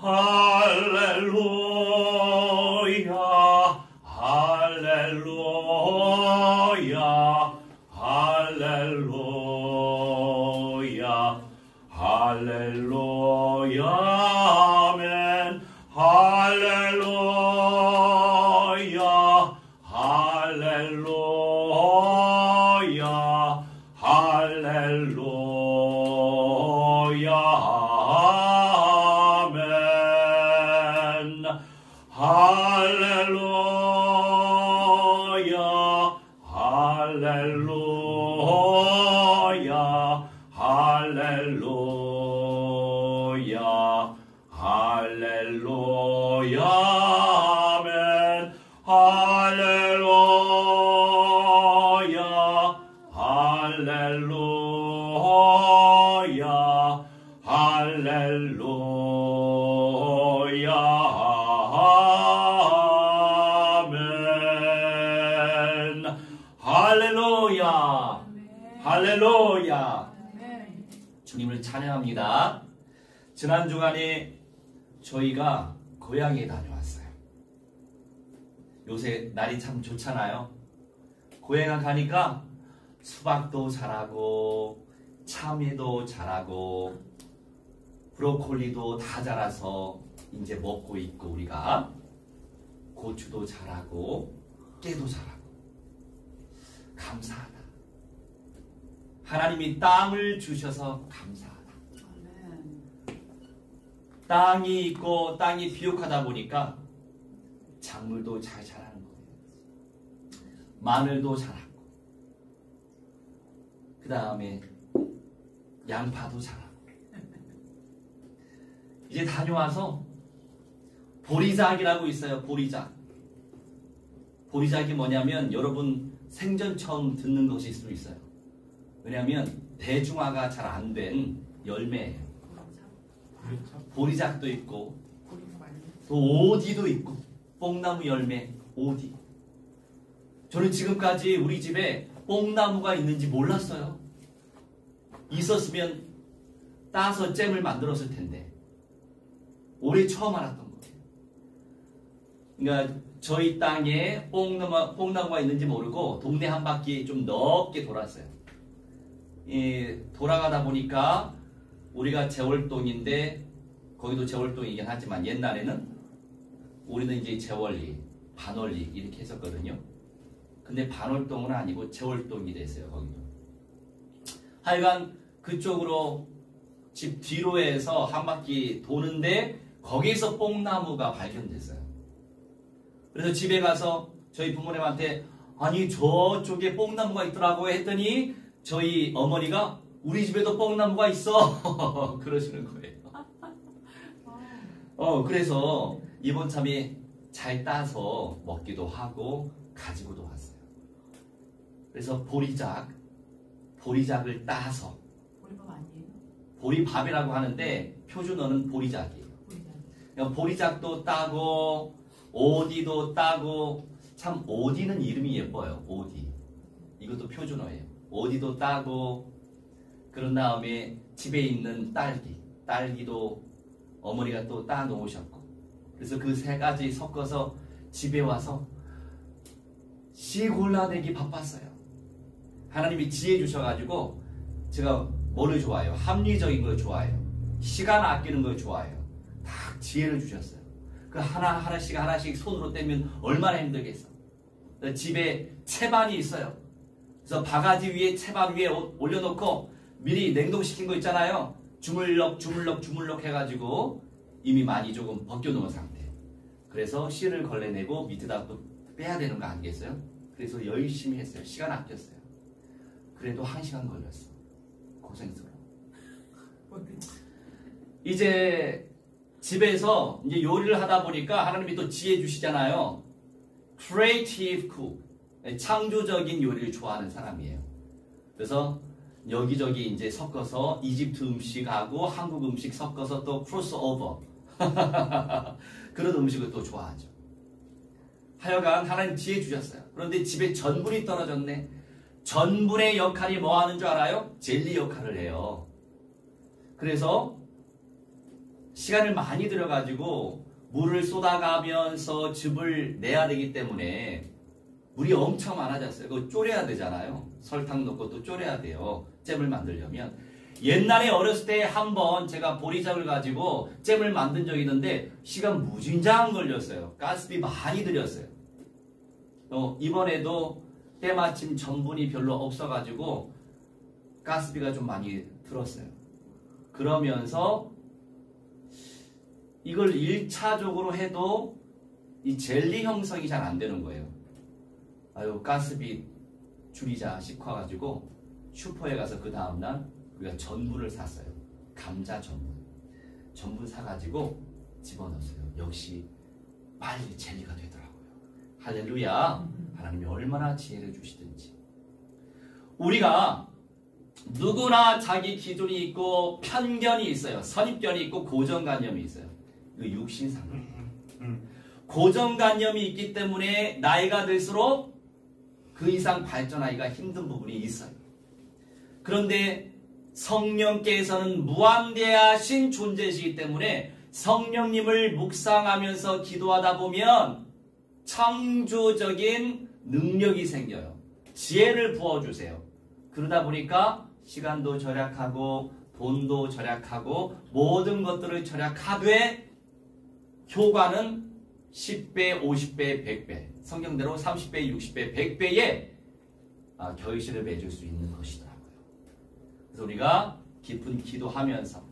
할렐루야 할렐루야 할렐루야 할렐루야 아멘 할렐루야 할렐루야 할렐루야 아멘 할렐루야 할렐루야 할렐루야 할렐루야 아멘 할렐루야 할렐루야 할렐루야 아멘 할렐루야 할렐루야 주님을 찬양합니다. 지난 주간에 저희가 고향에 다녀왔어요. 요새 날이 참 좋잖아요. 고향에 가니까 수박도 자라고 참외도 자라고 브로콜리도 다 자라서 이제 먹고 있고 우리가 고추도 자라고 깨도 자라고 감사하다. 하나님이 땅을 주셔서 감사하다. 땅이 있고 땅이 비옥하다 보니까 작물도 잘 자라는 거예요. 마늘도 자라고 그 다음에 양파도 자라고 이제 다녀와서 보리작이라고 있어요. 보리작. 보리작이 뭐냐면 여러분 생전 처음 듣는 것일 수도 있어요. 왜냐하면 대중화가 잘 안 된 열매예요. 보리작도 있고 또 오디도 있고 뽕나무 열매 오디. 저는 지금까지 우리 집에 뽕나무가 있는지 몰랐어요. 있었으면 따서 잼을 만들었을 텐데 올해 처음 알았던 거예요. 그러니까 저희 땅에 뽕나무가 있는지 모르고 동네 한 바퀴 좀 넓게 돌았어요. 돌아가다 보니까 우리가 재월동인데 거기도 재월동이긴 하지만 옛날에는 우리는 이제 재월리, 반월리 이렇게 했었거든요. 근데 반월동은 아니고 재월동이 됐어요. 거기도. 하여간 그쪽으로 집 뒤로 해서 한 바퀴 도는데 거기서 뽕나무가 발견됐어요. 그래서 집에 가서 저희 부모님한테 아니 저쪽에 뽕나무가 있더라고 했더니 저희 어머니가 우리 집에도 뽕나무가 있어 그러시는 거예요. 그래서 이번 참에 잘 따서 먹기도 하고 가지고도 왔어요. 그래서 보리작을 따서 보리밥 아니에요? 보리밥이라고 하는데 표준어는 보리작이에요. 보리작도 따고 오디도 따고 참 오디는 이름이 예뻐요. 오디 이것도 표준어예요. 오디도 따고 그런 다음에 집에 있는 딸기도 어머니가 또 따 놓으셨고 그래서 그 세 가지 섞어서 집에 와서 씨 골라내기 바빴어요. 하나님이 지혜 주셔가지고 제가 뭐를 좋아해요? 합리적인 걸 좋아해요. 시간 아끼는 걸 좋아해요. 다 지혜를 주셨어요. 그 하나씩 손으로 떼면 얼마나 힘들겠어. 집에 채반이 있어요. 그래서 바가지 위에 채반 위에 올려놓고 미리 냉동시킨 거 있잖아요. 주물럭 해가지고 이미 많이 조금 벗겨놓은 상태. 그래서 씨를 걸러내고 밑에다 또 빼야 되는 거 아니겠어요? 그래서 열심히 했어요. 시간 아꼈어요. 그래도 1시간 걸렸어. 고생스러워. 이제 집에서 이제 요리를 하다 보니까 하나님이 또 지혜 주시잖아요. Creative cook. 창조적인 요리를 좋아하는 사람이에요. 그래서 여기저기 이제 섞어서 이집트 음식하고 한국 음식 섞어서 또 크로스오버 그런 음식을 또 좋아하죠. 하여간 하나님 지혜 주셨어요. 그런데 집에 전분이 떨어졌네. 전분의 역할이 뭐 하는 줄 알아요? 젤리 역할을 해요. 그래서 시간을 많이 들여가지고 물을 쏟아가면서 즙을 내야 되기 때문에 물이 엄청 많아졌어요. 그거 졸여야 되잖아요. 설탕 넣고 또 졸여야 돼요. 잼을 만들려면. 옛날에 어렸을 때 한번 제가 보리작을 가지고 잼을 만든 적이 있는데 시간 무진장 걸렸어요. 가스비 많이 들였어요. 이번에도 때마침 전분이 별로 없어가지고 가스비가 좀 많이 들었어요. 그러면서 이걸 1차적으로 해도 이 젤리 형성이 잘 안 되는 거예요. 아유, 가스비 줄이자 싶어가지고 슈퍼에 가서 그 다음날 우리가 전분을 샀어요. 감자 전분. 전분 사가지고 집어넣었어요. 역시 빨리 젤리가 되더라고요. 할렐루야. 하나님이 얼마나 지혜를 주시든지. 우리가 누구나 자기 기준이 있고 편견이 있어요. 선입견이 있고 고정관념이 있어요. 이거 육신상이에요. 고정관념이 있기 때문에 나이가 들수록 그 이상 발전하기가 힘든 부분이 있어요. 그런데 성령께서는 무한대하신 존재이시기 때문에 성령님을 묵상하면서 기도하다 보면 창조적인 능력이 생겨요. 지혜를 부어주세요. 그러다 보니까 시간도 절약하고 돈도 절약하고 모든 것들을 절약하되 효과는 10배, 50배, 100배 성경대로 30배, 60배, 100배의 결실을 맺을 수 있는 것이더라고요. 그래서 우리가 깊은 기도하면서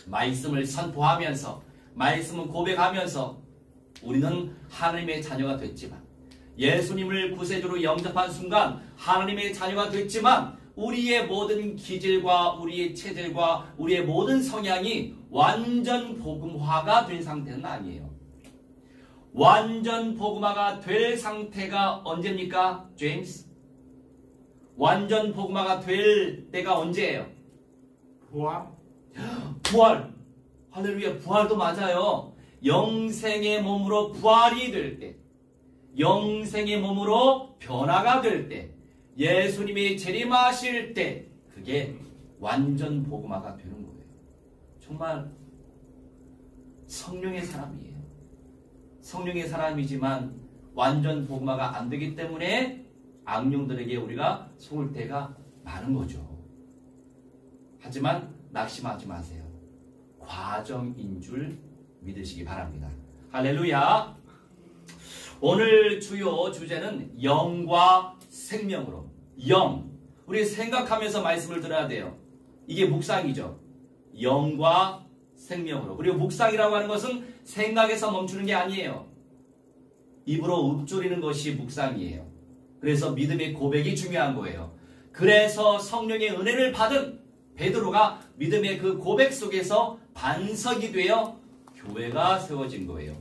말씀을 선포하면서 말씀을 고백하면서 우리는 하나님의 자녀가 됐지만 예수님을 구세주로 영접한 순간 하나님의 자녀가 됐지만 우리의 모든 기질과 우리의 체질과 우리의 모든 성향이 완전 복음화가 된 상태는 아니에요. 완전 복음화가 될 상태가 언제입니까? 제임스? 완전 복음화가 될 때가 언제예요? 부활. 할렐루야. 부활도 맞아요. 영생의 몸으로 부활이 될 때, 영생의 몸으로 변화가 될 때, 예수님이 재림하실 때 그게 완전 복음화가 되는 거예요. 정말 성령의 사람이에요. 성령의 사람이지만 완전 복음화가 안 되기 때문에 악령들에게 우리가 속을 때가 많은 거죠. 하지만 낙심하지 마세요. 과정인 줄 믿으시기 바랍니다. 할렐루야. 오늘 주요 주제는 영과 생명으로. 영. 우리 생각하면서 말씀을 들어야 돼요. 이게 묵상이죠. 영과 생명으로. 그리고 묵상이라고 하는 것은 생각에서 멈추는 게 아니에요. 입으로 읊조리는 것이 묵상이에요. 그래서 믿음의 고백이 중요한 거예요. 그래서 성령의 은혜를 받은 베드로가 믿음의 그 고백 속에서 반석이 되어 교회가 세워진 거예요.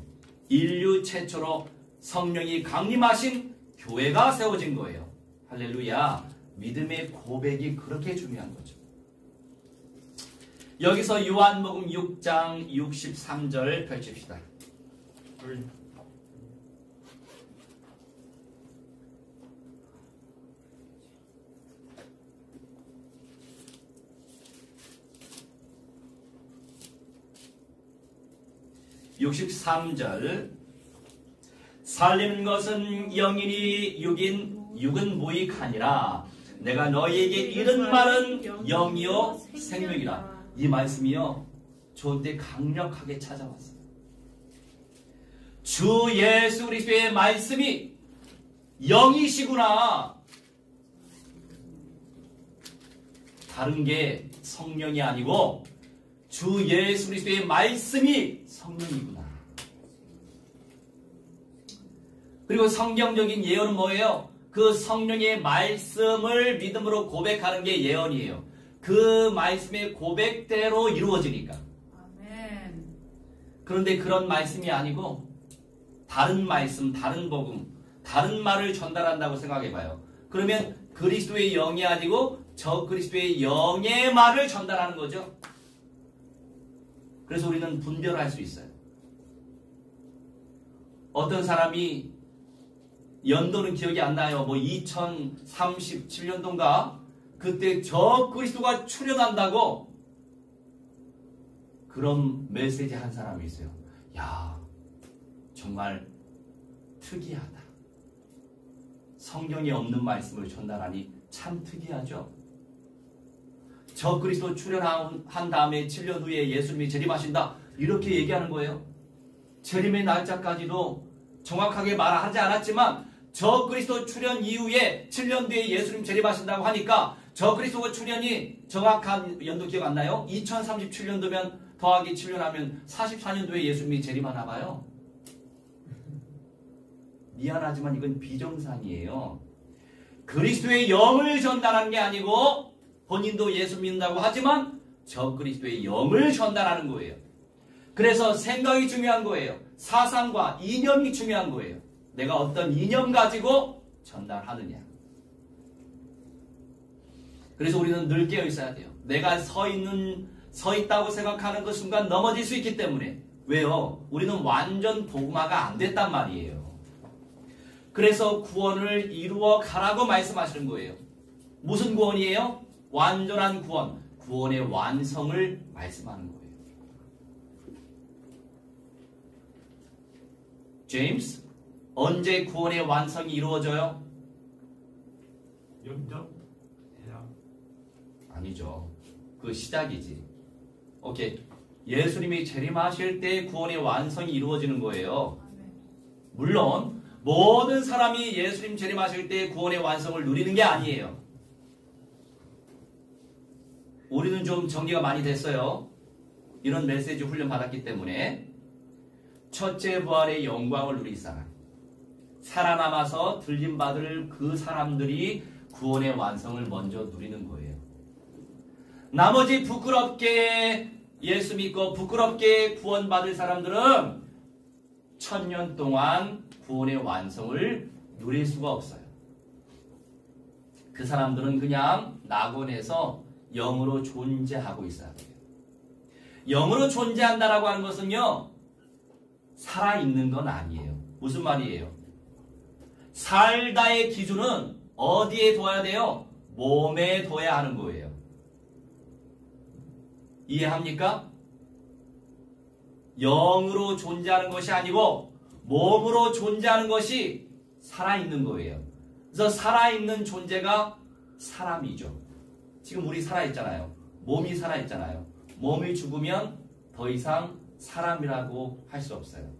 인류 최초로 성령이 강림하신 교회가 세워진 거예요. 할렐루야. 믿음의 고백이 그렇게 중요한 거죠. 여기서 요한복음 6장 63절 펼칩시다. 63절. 살리는 것은 영이니 육은 무익하니라. 내가 너희에게 이른 말은 영이요 생명이라. 이 말씀이요 저한테 강력하게 찾아왔어요. 주 예수 그리스도의 말씀이 영이시구나. 다른 게 성령이 아니고 주 예수 그리스도의 말씀이 성령이구나. 그리고 성경적인 예언은 뭐예요? 그 성령의 말씀을 믿음으로 고백하는 게 예언이에요. 그 말씀의 고백대로 이루어지니까. 아멘. 그런데 그런 말씀이 아니고 다른 말씀, 다른 복음, 다른 말을 전달한다고 생각해봐요. 그러면 그리스도의 영이 아니고 저 그리스도의 영의 말을 전달하는 거죠. 그래서 우리는 분별할 수 있어요. 어떤 사람이 연도는 기억이 안 나요. 뭐 2037년도인가? 그때 저 그리스도가 출현한다고 그런 메시지 한 사람이 있어요. 야, 정말 특이하다. 성경에 없는 말씀을 전달하니 참 특이하죠. 저 그리스도 출현한 다음에 7년 후에 예수님이 재림하신다. 이렇게 얘기하는 거예요. 재림의 날짜까지도 정확하게 말하지 않았지만 저 그리스도 출현 이후에 7년 뒤에 예수님 재림하신다고 하니까 저 그리스도 출현이 정확한 연도 기억 안 나요? 2037년도면 더하기 7년 하면 44년도에 예수님이 재림하나 봐요. 미안하지만 이건 비정상이에요. 그리스도의 영을 전달하는 게 아니고 본인도 예수 믿는다고 하지만 저 그리스도의 영을 전달하는 거예요. 그래서 생각이 중요한 거예요. 사상과 이념이 중요한 거예요. 내가 어떤 이념 가지고 전달하느냐. 그래서 우리는 늘 깨어 있어야 돼요. 내가 서 있다고 생각하는 그 순간 넘어질 수 있기 때문에. 왜요? 우리는 완전 복음화가 안 됐단 말이에요. 그래서 구원을 이루어 가라고 말씀하시는 거예요. 무슨 구원이에요? 완전한 구원, 구원의 완성을 말씀하는 거예요. 제임스, 언제 구원의 완성이 이루어져요? 영접? 아니죠. 그 시작이지. 오케이. 예수님이 재림하실 때 구원의 완성이 이루어지는 거예요. 물론 모든 사람이 예수님 재림하실 때 구원의 완성을 누리는 게 아니에요. 우리는 좀 전개가 많이 됐어요. 이런 메시지 훈련 받았기 때문에. 첫째 부활의 영광을 누릴 사람, 살아남아서 들림받을 그 사람들이 구원의 완성을 먼저 누리는 거예요. 나머지 부끄럽게 예수 믿고 부끄럽게 구원받을 사람들은 1000년 동안 구원의 완성을 누릴 수가 없어요. 그 사람들은 그냥 낙원에서 영으로 존재하고 있어야 돼요. 영으로 존재한다라고 하는 것은요, 살아있는 건 아니에요. 무슨 말이에요? 살다의 기준은 어디에 둬야 돼요? 몸에 둬야 하는 거예요. 이해합니까? 영으로 존재하는 것이 아니고 몸으로 존재하는 것이 살아있는 거예요. 그래서 살아있는 존재가 사람이죠. 지금 우리 살아있잖아요. 몸이 살아있잖아요. 몸이 죽으면 더 이상 사람이라고 할 수 없어요.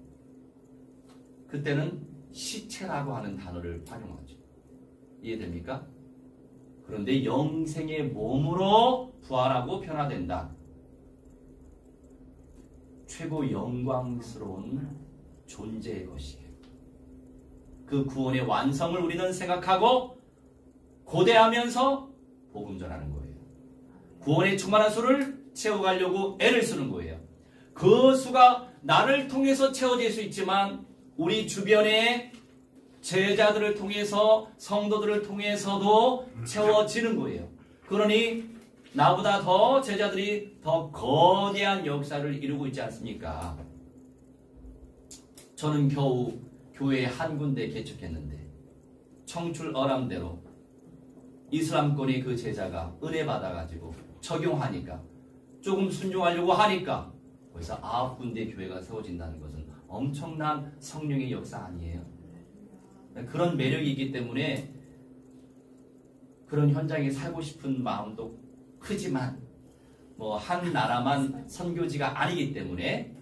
그때는 시체라고 하는 단어를 활용하죠. 이해됩니까? 그런데 영생의 몸으로 부활하고 변화된다. 최고 영광스러운 존재의 것이에요. 그 구원의 완성을 우리는 생각하고 고대하면서 복음 전하는 거예요. 구원의 충만한 수를 채워가려고 애를 쓰는 거예요. 그 수가 나를 통해서 채워질 수 있지만 우리 주변의 제자들을 통해서 성도들을 통해서도 채워지는 거예요. 그러니 나보다 더 제자들이 더 거대한 역사를 이루고 있지 않습니까? 저는 겨우 교회 한 군데 개척했는데 청출 어람대로 이슬람권의 그 제자가 은혜 받아가지고 적용하니까 조금 순종하려고 하니까 거기서 9군데 교회가 세워진다는 것은 엄청난 성령의 역사 아니에요? 그런 매력이 있기 때문에 그런 현장에 살고 싶은 마음도 크지만 뭐 한 나라만 선교지가 아니기 때문에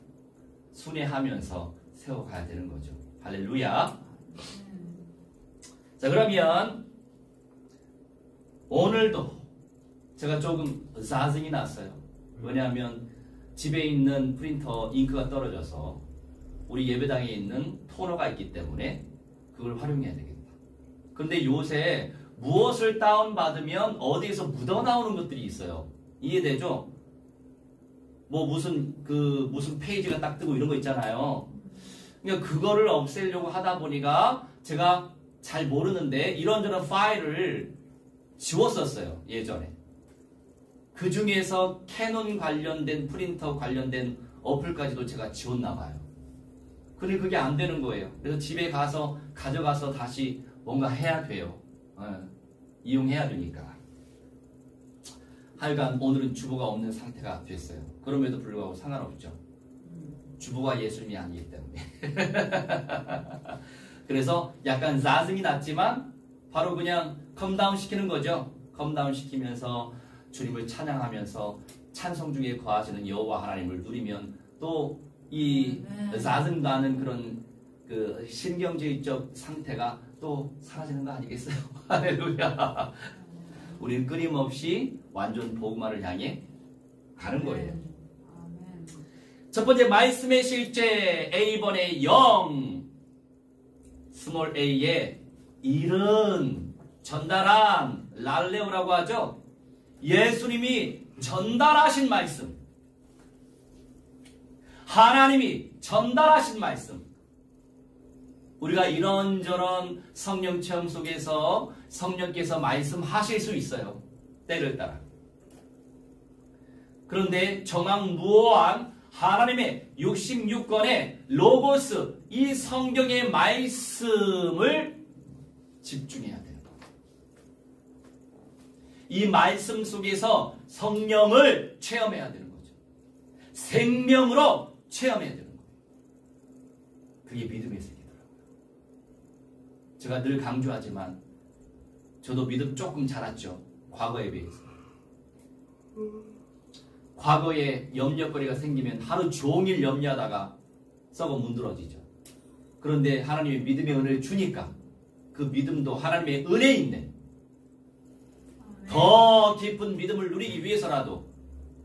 순회하면서 세워가야 되는 거죠. 할렐루야. 자, 그러면 오늘도 제가 조금 짜증이 났어요. 왜냐하면 집에 있는 프린터 잉크가 떨어져서 우리 예배당에 있는 토너가 있기 때문에 그걸 활용해야 되겠다. 근데 요새 무엇을 다운받으면 어디에서 묻어나오는 것들이 있어요. 이해되죠? 뭐 무슨 페이지가 딱 뜨고 이런 거 있잖아요. 그러니까 그거를 없애려고 하다 보니까 제가 잘 모르는데 이런저런 파일을 지웠었어요. 예전에. 그 중에서 캐논 관련된 프린터 관련된 어플까지도 제가 지웠나 봐요. 근데 그게 안 되는 거예요. 그래서 집에 가서 가져가서 다시 뭔가 해야 돼요. 이용해야 되니까. 하여간 오늘은 주보가 없는 상태가 됐어요. 그럼에도 불구하고 상관없죠. 주보가 예수님이 아니기 때문에. 그래서 약간 짜증이 났지만 바로 그냥 컴다운 시키는 거죠. 컴다운 시키면서 주님을 찬양하면서 찬송 중에 거하시는 여호와 하나님을 누리면 또 이 짜증 나는 그런 그 신경질적 상태가 또 사라지는 거 아니겠어요? 할렐루야. 우리는 끊임없이 완전 복음화를 향해 가는 거예요. 첫 번째 말씀의 실제 A번의 영, 스몰 a의 일은 전달한 랄레오라고 하죠. 예수님이 전달하신 말씀, 하나님이 전달하신 말씀. 우리가 이런저런 성령 체험 속에서 성령께서 말씀하실 수 있어요. 때를 따라. 그런데 정확무오한 하나님의 66권의 로고스, 이 성경의 말씀을 집중해야 돼요. 이 말씀 속에서 성령을 체험해야 되는 거죠. 생명으로 체험해야 되는 거예요. 그게 믿음의 세계더라고요. 제가 늘 강조하지만 저도 믿음 조금 자랐죠. 과거에 비해서. 과거에 염려거리가 생기면 하루 종일 염려하다가 썩어 문드러지죠. 그런데 하나님의 믿음의 은혜를 주니까 그 믿음도 하나님의 은혜 있는 더 깊은 믿음을 누리기 위해서라도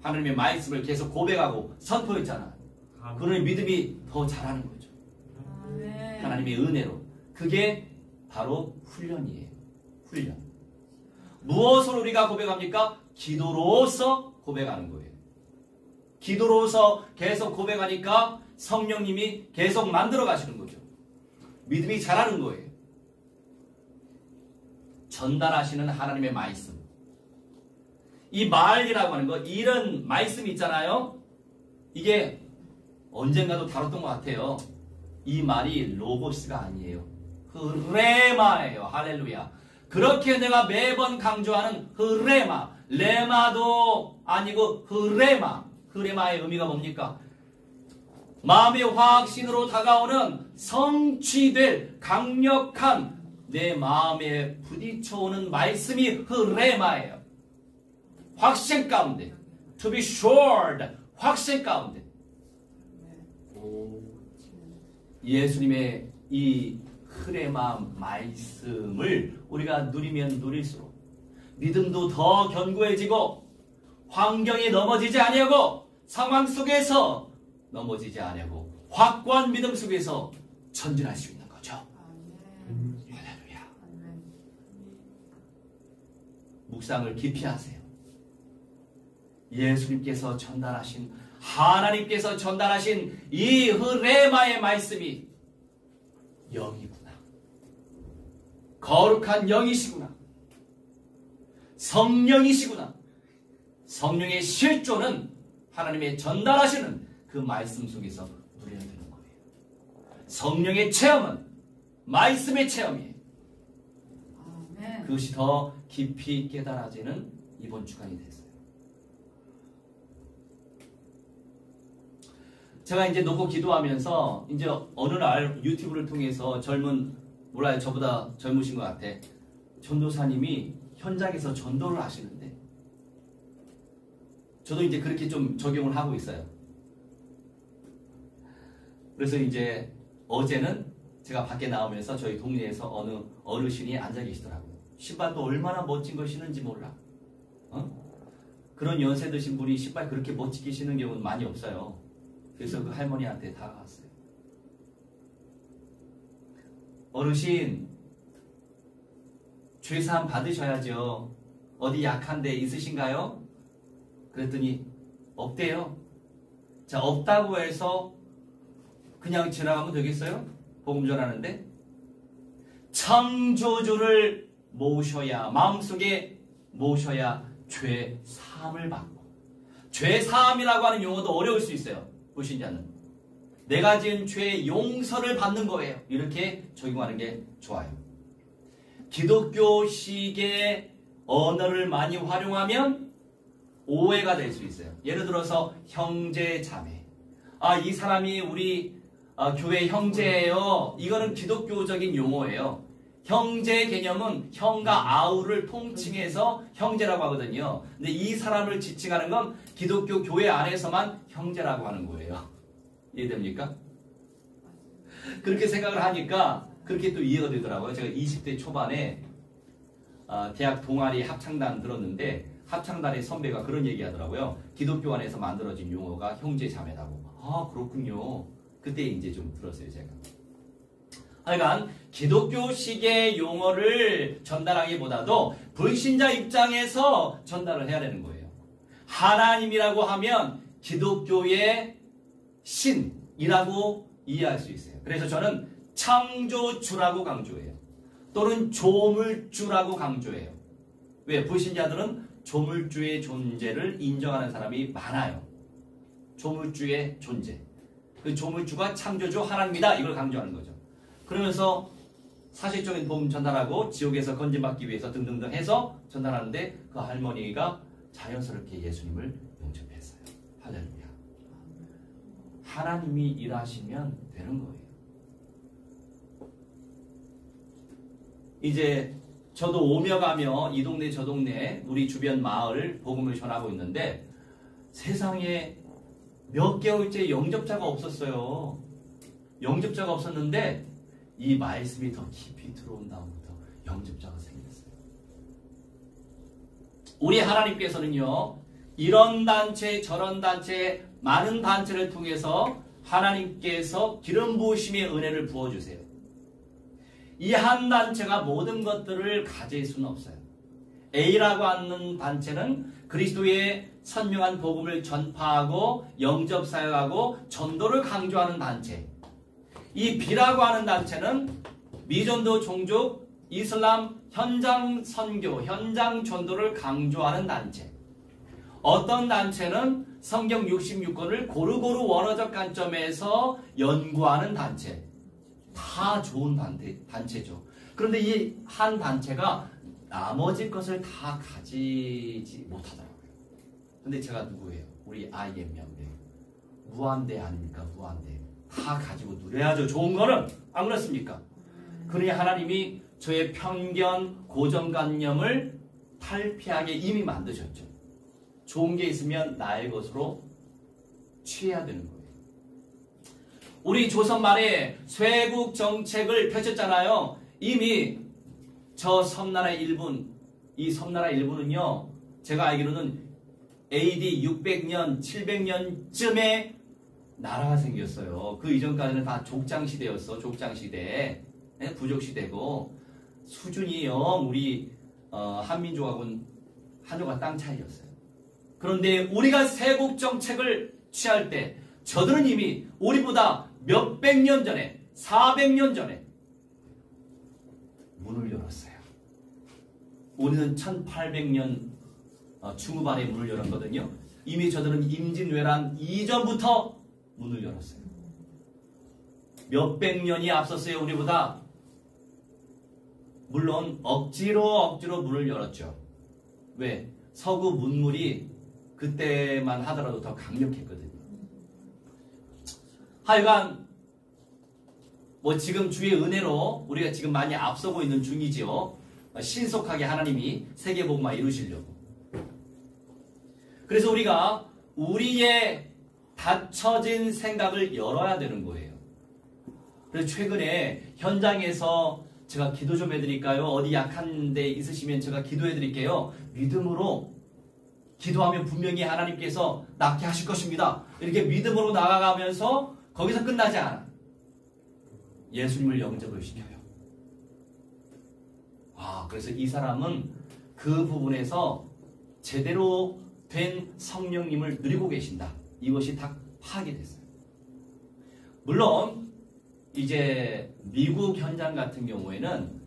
하나님의 말씀을 계속 고백하고 선포했잖아요. 그러니 믿음이 더 자라는 거죠. 하나님의 은혜로. 그게 바로 훈련이에요. 훈련. 무엇으로 우리가 고백합니까? 기도로서 고백하는 거예요. 기도로서 계속 고백하니까 성령님이 계속 만들어 가시는 거죠. 믿음이 자라는 거예요. 전달하시는 하나님의 말씀. 이 말이라고 하는 거, 이런 말씀 있잖아요. 이게 언젠가도 다뤘던 것 같아요. 이 말이 로고스가 아니에요. 흐레마예요. 할렐루야. 그렇게 내가 매번 강조하는 흐레마. 레마도 아니고 흐레마. 흐레마의 의미가 뭡니까? 마음의 확신으로 다가오는 성취될 강력한 내 마음에 부딪혀오는 말씀이 흐레마예요. 확신 가운데. To be sure. 확신 가운데. 예수님의 이 흐레마 말씀을 우리가 누리면 누릴수록 믿음도 더 견고해지고 환경에 넘어지지 아니하고 상황 속에서 넘어지지 아니하고 확고한 믿음 속에서 전진할 수 있는 거죠. 할렐루야. 묵상을 깊이 하세요. 예수님께서 전달하신, 하나님께서 전달하신 이 흐레마의 말씀이 영이구나. 거룩한 영이시구나. 성령이시구나. 성령의 실존은 하나님의 전달하시는 그 말씀 속에서 누려야 되는 거예요. 성령의 체험은 말씀의 체험이에요. 그것이 더 깊이 깨달아지는 이번 주간이 됐어요. 제가 이제 놓고 기도하면서 이제 어느 날 유튜브를 통해서 몰라요, 저보다 젊으신 것 같아. 전도사님이 현장에서 전도를 하시는데 저도 이제 그렇게 좀 적용을 하고 있어요. 그래서 이제 어제는 제가 밖에 나오면서 저희 동네에서 어느 어르신이 앉아 계시더라고요. 신발도 얼마나 멋진 걸 신는지 몰라. 그런 연세 드신 분이 신발 그렇게 멋지게 신는 경우는 많이 없어요. 그래서 그 할머니한테 다가갔어요. 어르신, 죄사함 받으셔야죠. 어디 약한 데 있으신가요? 그랬더니 없대요. 자, 없다고 해서 그냥 지나가면 되겠어요? 복음 전하는데? 창조주를 모셔야, 마음속에 모셔야 죄사함을 받고, 죄사함이라고 하는 용어도 어려울 수 있어요. 불신자는 내가 지은 죄의 용서를 받는 거예요. 이렇게 적용하는 게 좋아요. 기독교식의 언어를 많이 활용하면 오해가 될 수 있어요. 예를 들어서 형제 자매. 이 사람이 우리 교회 형제예요. 이거는 기독교적인 용어예요. 형제 개념은 형과 아우를 통칭해서 형제라고 하거든요. 근데 이 사람을 지칭하는 건 기독교 교회 안에서만 형제라고 하는 거예요. 이해됩니까? 그렇게 생각을 하니까 그렇게 또 이해가 되더라고요. 제가 20대 초반에 대학 동아리 합창단 들었는데 합창단의 선배가 그런 얘기 하더라고요. 기독교 안에서 만들어진 용어가 형제 자매라고. 그렇군요. 그때 이제 좀 들었어요, 제가. 하여간 기독교식의 용어를 전달하기보다도 불신자 입장에서 전달을 해야 되는 거예요. 하나님이라고 하면 기독교의 신이라고 이해할 수 있어요. 그래서 저는 창조주라고 강조해요. 또는 조물주라고 강조해요. 왜? 불신자들은 조물주의 존재를 인정하는 사람이 많아요. 조물주의 존재. 그 조물주가 창조주 하나님이다. 이걸 강조하는 거죠. 그러면서 사실적인 복음 전달하고 지옥에서 건진받기 위해서 등등등 해서 전달하는데 그 할머니가 자연스럽게 예수님을 영접했어요. 할렐루야. 하나님이 일하시면 되는 거예요. 이제 저도 오며 가며 이 동네 저 동네 우리 주변 마을 복음을 전하고 있는데 세상에 몇 개월째 영접자가 없었어요. 영접자가 없었는데 이 말씀이 더 깊이 들어온 다음부터 영접자가 생겼어요. 우리 하나님께서는요, 이런 단체 저런 단체 많은 단체를 통해서 하나님께서 기름 부으심의 은혜를 부어주세요. 이 한 단체가 모든 것들을 가질 수는 없어요. A라고 하는 단체는 그리스도의 선명한 복음을 전파하고 영접 사역하고 전도를 강조하는 단체. 이 B라고 하는 단체는 미전도 종족, 이슬람, 현장 선교, 현장 전도를 강조하는 단체. 어떤 단체는 성경 66권을 고루고루 원어적 관점에서 연구하는 단체. 다 좋은 단체죠. 그런데 이 한 단체가 나머지 것을 다 가지지 못하더라고요. 근데 제가 누구예요? 우리 IM명대. 무한대 아닙니까? 무한대. 다 가지고 누려야죠. 좋은 거는. 안 그렇습니까? 그러니 하나님이 저의 편견, 고정관념을 탈피하게 이미 만드셨죠. 좋은 게 있으면 나의 것으로 취해야 되는 거예요. 우리 조선 말에 쇄국 정책을 펼쳤잖아요. 이미 저 섬나라의 일본, 이 섬나라 일본은요, 제가 알기로는 AD 600년, 700년쯤에 나라가 생겼어요. 그 이전까지는 다 족장시대였어. 족장시대. 부족시대고 수준이 영 우리 한민족하고는 한족과 땅 차이였어요. 그런데 우리가 세국 정책을 취할 때 저들은 이미 우리보다 몇백 년 전에 400년 전에 문을 열었어요. 우리는 1800년 중후반에 문을 열었거든요. 이미 저들은 임진왜란 이전부터 문을 열었어요. 몇백 년이 앞섰어요. 우리보다. 물론 억지로 문을 열었죠. 왜? 서구 문물이 그때만 하더라도 더 강력했거든요. 하여간 지금 주의 은혜로 우리가 지금 많이 앞서고 있는 중이지요. 신속하게 하나님이 세계복음화 이루시려고. 그래서 우리가 우리의 닫혀진 생각을 열어야 되는 거예요. 그래서 최근에 현장에서 제가 기도 좀 해드릴까요? 어디 약한 데 있으시면 제가 기도해드릴게요. 믿음으로 기도하면 분명히 하나님께서 낫게 하실 것입니다. 이렇게 믿음으로 나아가면서 거기서 끝나지 않아. 예수님을 영접을 시켜요. 그래서 이 사람은 그 부분에서 제대로 된 성령님을 누리고 계신다. 이것이 다 파악이 됐어요. 물론 이제 미국 현장 같은 경우에는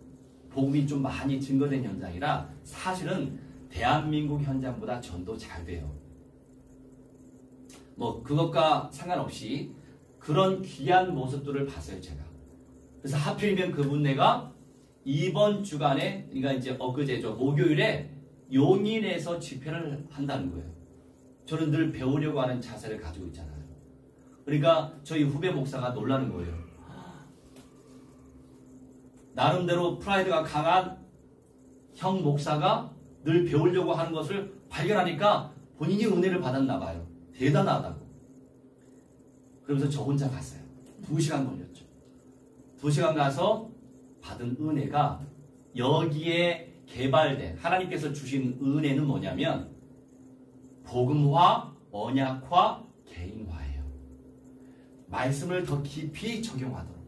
복음이 좀 많이 증거된 현장이라 사실은 대한민국 현장보다 전도 잘 돼요. 그것과 상관없이 그런 귀한 모습들을 봤어요, 제가. 그래서 하필이면 그분네가 이번 주간에, 그러니까 이제 엊그제죠, 목요일에 용인에서 집회를 한다는 거예요. 저는 늘 배우려고 하는 자세를 가지고 있잖아요. 그러니까 저희 후배 목사가 놀라는 거예요. 나름대로 프라이드가 강한 형 목사가 늘 배우려고 하는 것을 발견하니까 본인이 은혜를 받았나 봐요. 대단하다고. 그러면서 저 혼자 갔어요. 2시간 걸렸죠. 2시간 가서 받은 은혜가 여기에 개발된 하나님께서 주신 은혜는 뭐냐면 복음화, 언약화, 개인화예요. 말씀을 더 깊이 적용하도록.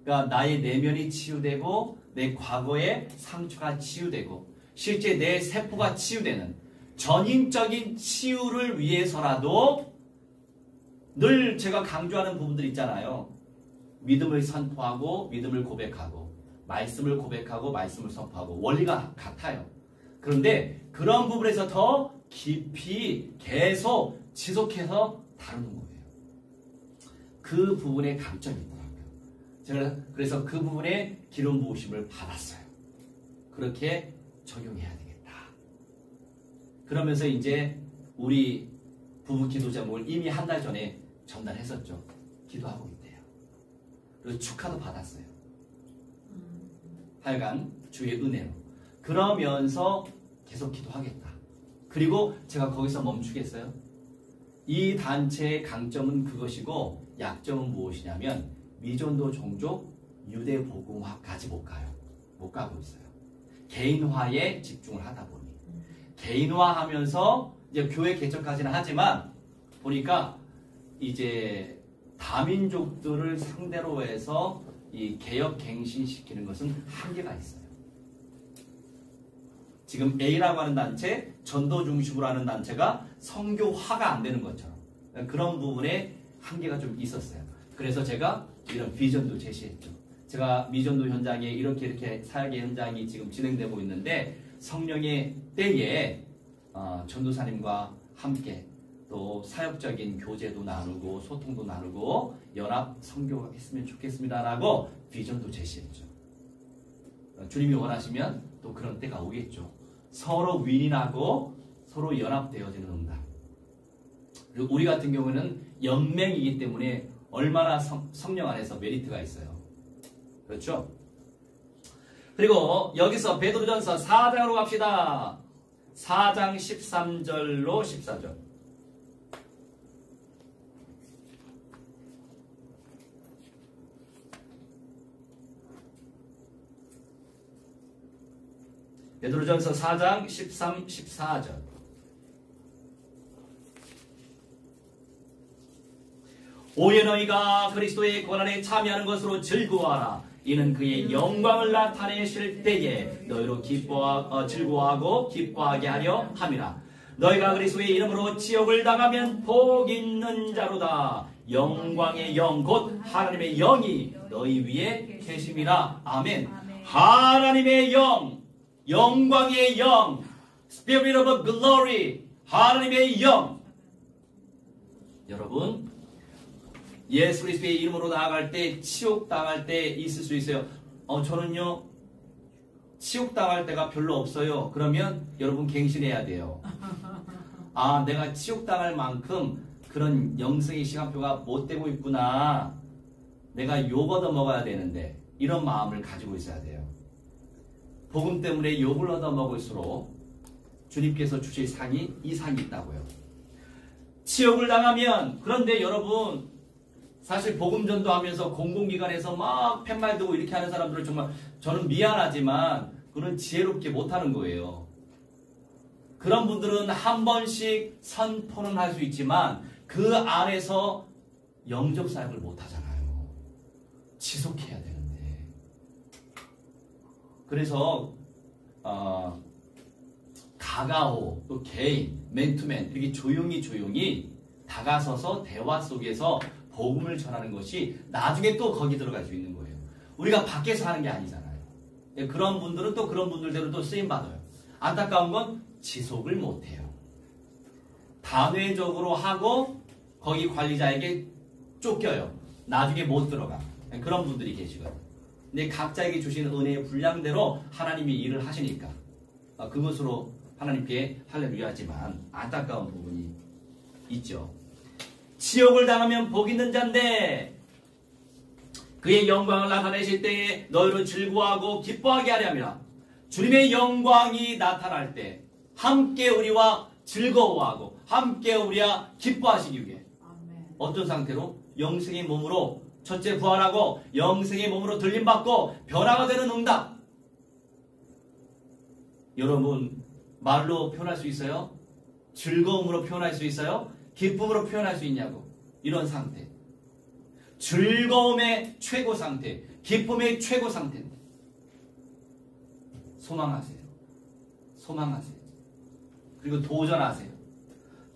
그러니까 나의 내면이 치유되고 내 과거의 상처가 치유되고 실제 내 세포가 치유되는 전인적인 치유를 위해서라도 늘 제가 강조하는 부분들 있잖아요. 믿음을 선포하고 믿음을 고백하고 말씀을 고백하고 말씀을 선포하고 원리가 같아요. 그런데 그런 부분에서 더 깊이 계속 지속해서 다루는 거예요. 그 부분에 강점이 있더라고요. 제가 그래서 그 부분에 기름 부으심을 받았어요. 그렇게 적용해야 되겠다. 그러면서 이제 우리 부부 기도 제목을 이미 한 달 전에 전달했었죠. 기도하고 있대요. 그리고 축하도 받았어요. 하여간 주의 은혜로. 그러면서 계속 기도하겠다. 그리고 제가 거기서 멈추겠어요? 이 단체의 강점은 그것이고 약점은 무엇이냐면 미전도 종족 유대 복음화까지 못 가요. 못 가고 있어요. 개인화에 집중을 하다 보니 개인화하면서 이제 교회 개척까지는 하지만 보니까 이제 다민족들을 상대로 해서 이 개혁 갱신시키는 것은 한계가 있어요. 지금 A라고 하는 단체, 전도 중심으로 하는 단체가 성교화가 안 되는 것처럼 그런 부분에 한계가 좀 있었어요. 그래서 제가 이런 비전도 제시했죠. 제가 미전도 현장에 이렇게 사역의 현장이 지금 진행되고 있는데 성령의 때에 전도사님과 함께 또 사역적인 교제도 나누고 소통도 나누고 연합 선교했으면 좋겠습니다라고 비전도 제시했죠. 주님이 원하시면 또 그런 때가 오겠죠. 서로 윈윈하고 서로 연합되어지는 응답. 그리고 우리 같은 경우는 연맹이기 때문에 얼마나 성령 안에서 메리트가 있어요. 그렇죠? 그리고 여기서 베드로전서 4장으로 갑시다. 4장 13절로 14절. 베드로전서 4장 13, 14절. 오해 너희가 그리스도의 고난에 참여하는 것으로 즐거워하라. 이는 그의 영광을 나타내실 때에 너희로 즐거워하고 기뻐하게 하려 함이라. 너희가 그리스도의 이름으로 지옥을 당하면 복 있는 자로다. 영광의 영 곧 하나님의 영이 너희 위에 계심이라. 아멘. 하나님의 영, 영광의 영, Spirit of Glory, 하나님의 영. 여러분, 예수 그리스도의 이름으로 나아갈 때 치욕 당할 때 있을 수 있어요. 저는요 치욕 당할 때가 별로 없어요. 그러면 여러분 갱신해야 돼요. 내가 치욕 당할 만큼 그런 영성의 시간표가 못 되고 있구나. 내가 욕 얻어 먹어야 되는데 이런 마음을 가지고 있어야 돼요. 복음 때문에 욕을 얻어 먹을수록 주님께서 주실 상이 이 상이 있다고요. 치욕을 당하면 그런데 여러분 사실 복음 전도하면서 공공기관에서 막 팻말 들고 이렇게 하는 사람들을 정말 저는 미안하지만 그런 지혜롭게 못하는 거예요. 그런 분들은 한 번씩 선포는 할 수 있지만 그 안에서 영적 사역을 못하잖아요. 지속해야 되는데. 그래서 가가오 또 개인 맨투맨 이렇게 조용히 다가서서 대화 속에서 복음을 전하는 것이 나중에 또 거기 들어갈 수 있는 거예요. 우리가 밖에서 하는 게 아니잖아요. 그런 분들은 또 그런 분들대로 또 쓰임받아요. 안타까운 건 지속을 못해요. 단회적으로 하고 거기 관리자에게 쫓겨요. 나중에 못 들어가. 그런 분들이 계시거든요. 근데 각자에게 주신 은혜의 분량대로 하나님이 일을 하시니까 그것으로 하나님께 할렐루야지만 안타까운 부분이 있죠. 지옥을 당하면 복 있는 자인데 그의 영광을 나타내실 때에 너희를 즐거워하고 기뻐하게 하려 함이라. 주님의 영광이 나타날 때 함께 우리와 즐거워하고 함께 우리와 기뻐하시기 위해 어떤 상태로? 영생의 몸으로 첫째 부활하고 영생의 몸으로 들림받고 변화가 되는 응답. 여러분 말로 표현할 수 있어요? 즐거움으로 표현할 수 있어요? 기쁨으로 표현할 수 있냐고. 이런 상태. 즐거움의 최고 상태, 기쁨의 최고 상태입니다. 소망하세요. 소망하세요. 그리고 도전하세요.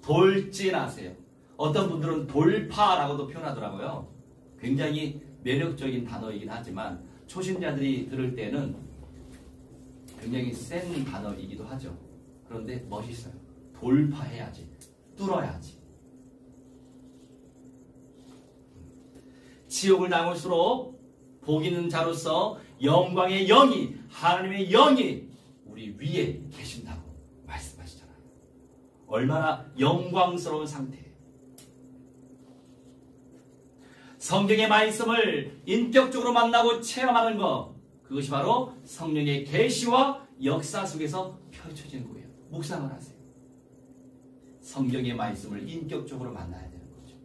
돌진하세요. 어떤 분들은 돌파라고도 표현하더라고요. 굉장히 매력적인 단어이긴 하지만 초신자들이 들을 때는 굉장히 센 단어이기도 하죠. 그런데 멋있어요. 돌파해야지. 뚫어야지. 지옥을 당할수록 복 있는 자로서 영광의 영이, 하나님의 영이 우리 위에 계신다고 말씀하시잖아요. 얼마나 영광스러운 상태예요. 성경의 말씀을 인격적으로 만나고 체험하는 것, 그것이 바로 성령의 계시와 역사 속에서 펼쳐지는 거예요. 묵상을 하세요. 성경의 말씀을 인격적으로 만나야 되는 거죠.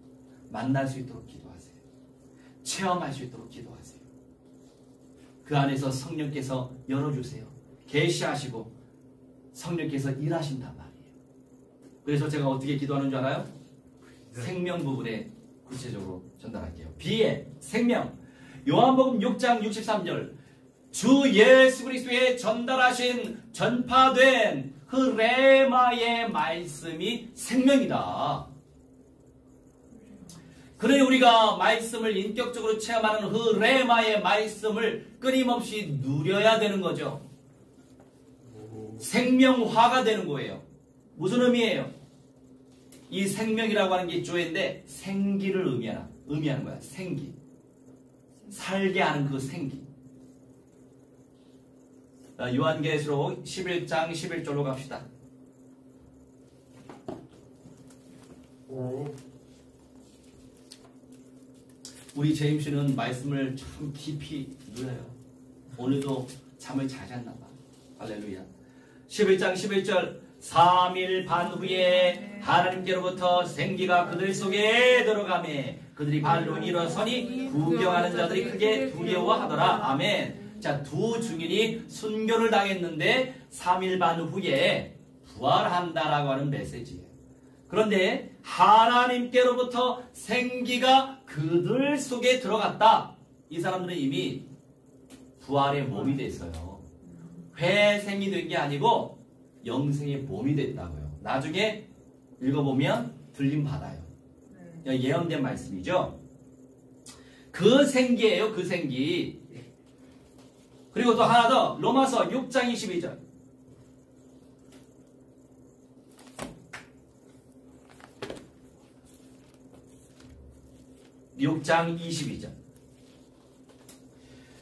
만날 수 있도록 기도하세요. 체험할 수 있도록 기도하세요. 그 안에서 성령께서 열어주세요. 계시하시고 성령께서 일하신단 말이에요. 그래서 제가 어떻게 기도하는 줄 알아요? 생명 부분에 구체적으로 전달할게요. 비의 생명. 요한복음 6장 63절. 주 예수 그리스도의 전달하신 전파된 그 레마의 말씀이 생명이다. 그래 우리가 말씀을 인격적으로 체험하는 그 레마의 말씀을 끊임없이 누려야 되는 거죠. 생명화가 되는 거예요. 무슨 의미예요? 이 생명이라고 하는 게 조회인데 생기를 의미하는 거야. 생기. 살게 하는 그 생기. 요한계시록 11장 11절로 갑시다. 우리 제임씨는 말씀을 참 깊이 누려요. 오늘도 잠을 잘 잤나 봐. 할렐루야. 11장 11절. 3일 반 후에 하나님께로부터 생기가 그들 속에 들어가매 그들이 발로 일어서니 구경하는 자들이 크게 두려워하더라. 아멘. 자, 두 증인이 순교를 당했는데 3일 반 후에 부활한다라고 하는 메시지예요. 그런데 하나님께로부터 생기가 그들 속에 들어갔다. 이 사람들은 이미 부활의 몸이 됐어요. 회생이 된 게 아니고 영생의 몸이 됐다고요. 나중에 읽어보면 들림받아요. 예언된 말씀이죠. 그 생기예요. 그 생기. 그리고 또 하나 더 로마서 6장 22절.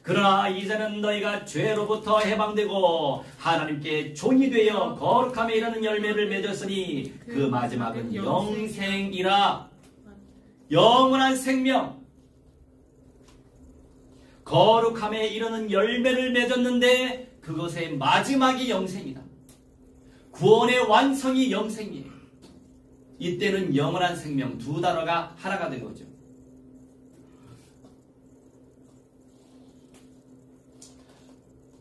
그러나 이제는 너희가 죄로부터 해방되고 하나님께 종이 되어 거룩함에 이르는 열매를 맺었으니 그 마지막은 영생이라. 영원한 생명. 거룩함에 이르는 열매를 맺었는데 그것의 마지막이 영생이다. 구원의 완성이 영생이에요. 이때는 영원한 생명 두 단어가 하나가 된 거죠.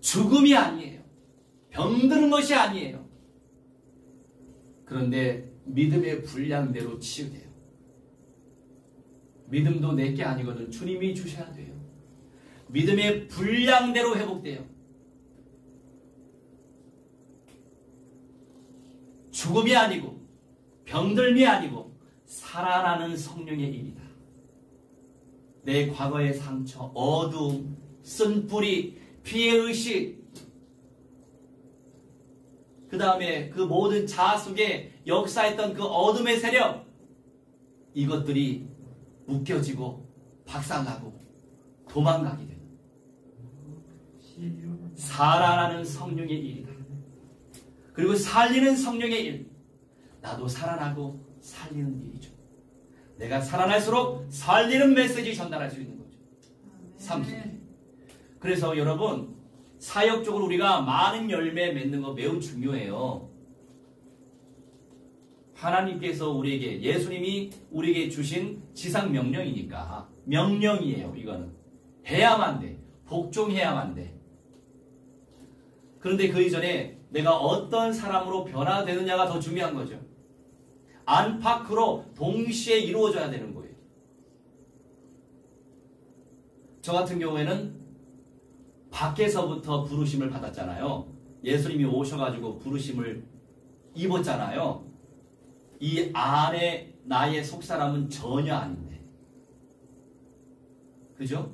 죽음이 아니에요. 병드는 것이 아니에요. 그런데 믿음의 분량대로 치유돼요. 믿음도 내게 아니거든. 주님이 주셔야 돼요. 믿음의 분량대로 회복돼요. 죽음이 아니고 병들미 아니고 살아나는 성령의 일이다. 내 과거의 상처, 어두움, 쓴뿌리, 피해 의식, 그 다음에 그 모든 자아 속에 역사했던 그 어둠의 세력, 이것들이 묶여지고 박살나고 도망가게 됩니다. 살아나는 성령의 일이다. 그리고 살리는 성령의 일. 나도 살아나고 살리는 일이죠. 내가 살아날수록 살리는 메시지 전달할 수 있는 거죠. 삶 속에. 그래서 여러분, 사역적으로 우리가 많은 열매 맺는 거 매우 중요해요. 하나님께서 우리에게, 예수님이 우리에게 주신 지상 명령이니까. 명령이에요, 이거는. 해야만 돼. 복종해야만 돼. 그런데 그 이전에 내가 어떤 사람으로 변화되느냐가 더 중요한 거죠. 안팎으로 동시에 이루어져야 되는 거예요. 저 같은 경우에는 밖에서부터 부르심을 받았잖아요. 예수님이 오셔가지고 부르심을 입었잖아요. 이 안에 나의 속사람은 전혀 아닌데. 그죠?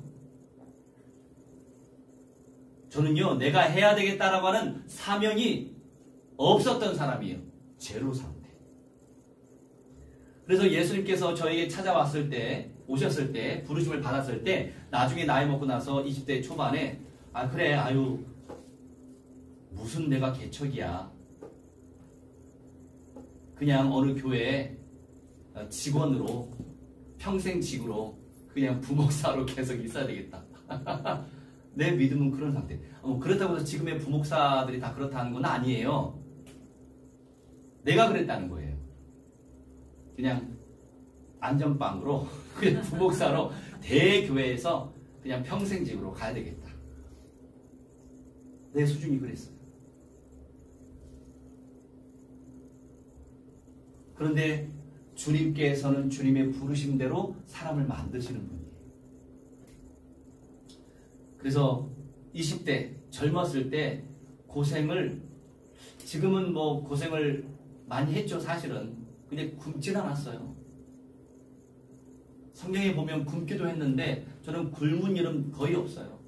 저는요, 내가 해야 되겠다라고 하는 사명이 없었던 사람이에요. 제로 상태. 그래서 예수님께서 저에게 찾아왔을 때, 오셨을 때, 부르심을 받았을 때, 나중에 나이 먹고 나서 20대 초반에, 아, 그래, 아유, 무슨 내가 개척이야. 그냥 어느 교회 직원으로, 평생 직으로, 그냥 부목사로 계속 있어야 되겠다. 내 믿음은 그런 상태. 그렇다고 해서 지금의 부목사들이 다 그렇다는 건 아니에요. 내가 그랬다는 거예요. 그냥 안전빵으로 그냥 부목사로 대교회에서 그냥 평생직으로 가야 되겠다. 내 수준이 그랬어요. 그런데 주님께서는 주님의 부르심대로 사람을 만드시는 분이에요. 그래서 20대 젊었을 때 고생을, 지금은 뭐 고생을 많이 했죠, 사실은. 근데 굶진 않았어요. 성경에 보면 굶기도 했는데 저는 굶은 일은 거의 없어요.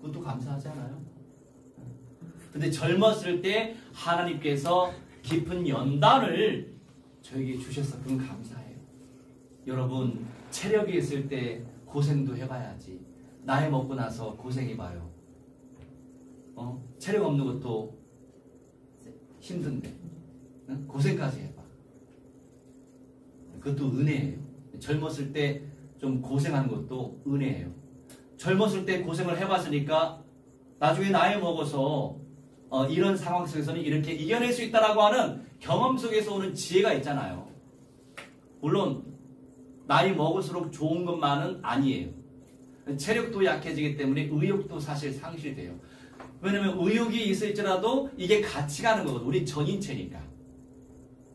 그것도 감사하지 않아요? 근데 젊었을 때 하나님께서 깊은 연단을 저에게 주셔서 그건 감사해요. 여러분, 체력이 있을 때 고생도 해봐야지. 나이 먹고 나서 고생해봐요. 체력 없는 것도 힘든데 고생까지 해봐. 그것도 은혜예요. 젊었을 때 좀 고생하는 것도 은혜예요. 젊었을 때 고생을 해봤으니까 나중에 나이 먹어서 이런 상황 속에서는 이렇게 이겨낼 수 있다라고 하는 경험 속에서 오는 지혜가 있잖아요. 물론 나이 먹을수록 좋은 것만은 아니에요. 체력도 약해지기 때문에 의욕도 사실 상실돼요. 왜냐면 의욕이 있을지라도 이게 같이 가는 거거든. 우리 전인체니까.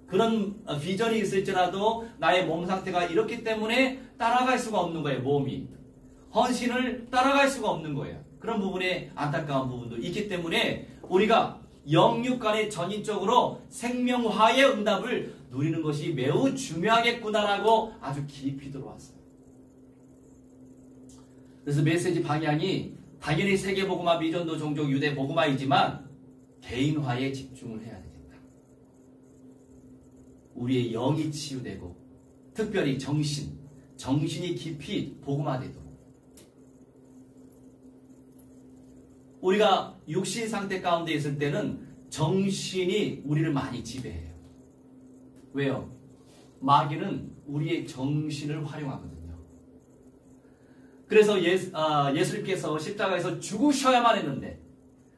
그런 비전이 있을지라도 나의 몸 상태가 이렇기 때문에 따라갈 수가 없는 거예요. 몸이. 헌신을 따라갈 수가 없는 거예요. 그런 부분에 안타까운 부분도 있기 때문에 우리가 영육 간의 전인적으로 생명화의 응답을 누리는 것이 매우 중요하겠구나라고 아주 깊이 들어왔어요. 그래서 메시지 방향이 당연히 세계복음화, 미전도, 종족, 유대 복음화이지만 개인화에 집중을 해야 되겠다. 우리의 영이 치유되고 특별히 정신이 깊이 복음화되도록. 우리가 육신 상태 가운데 있을 때는 정신이 우리를 많이 지배해요. 왜요? 마귀는 우리의 정신을 활용하거든요. 그래서 예수님께서 십자가에서 죽으셔야만 했는데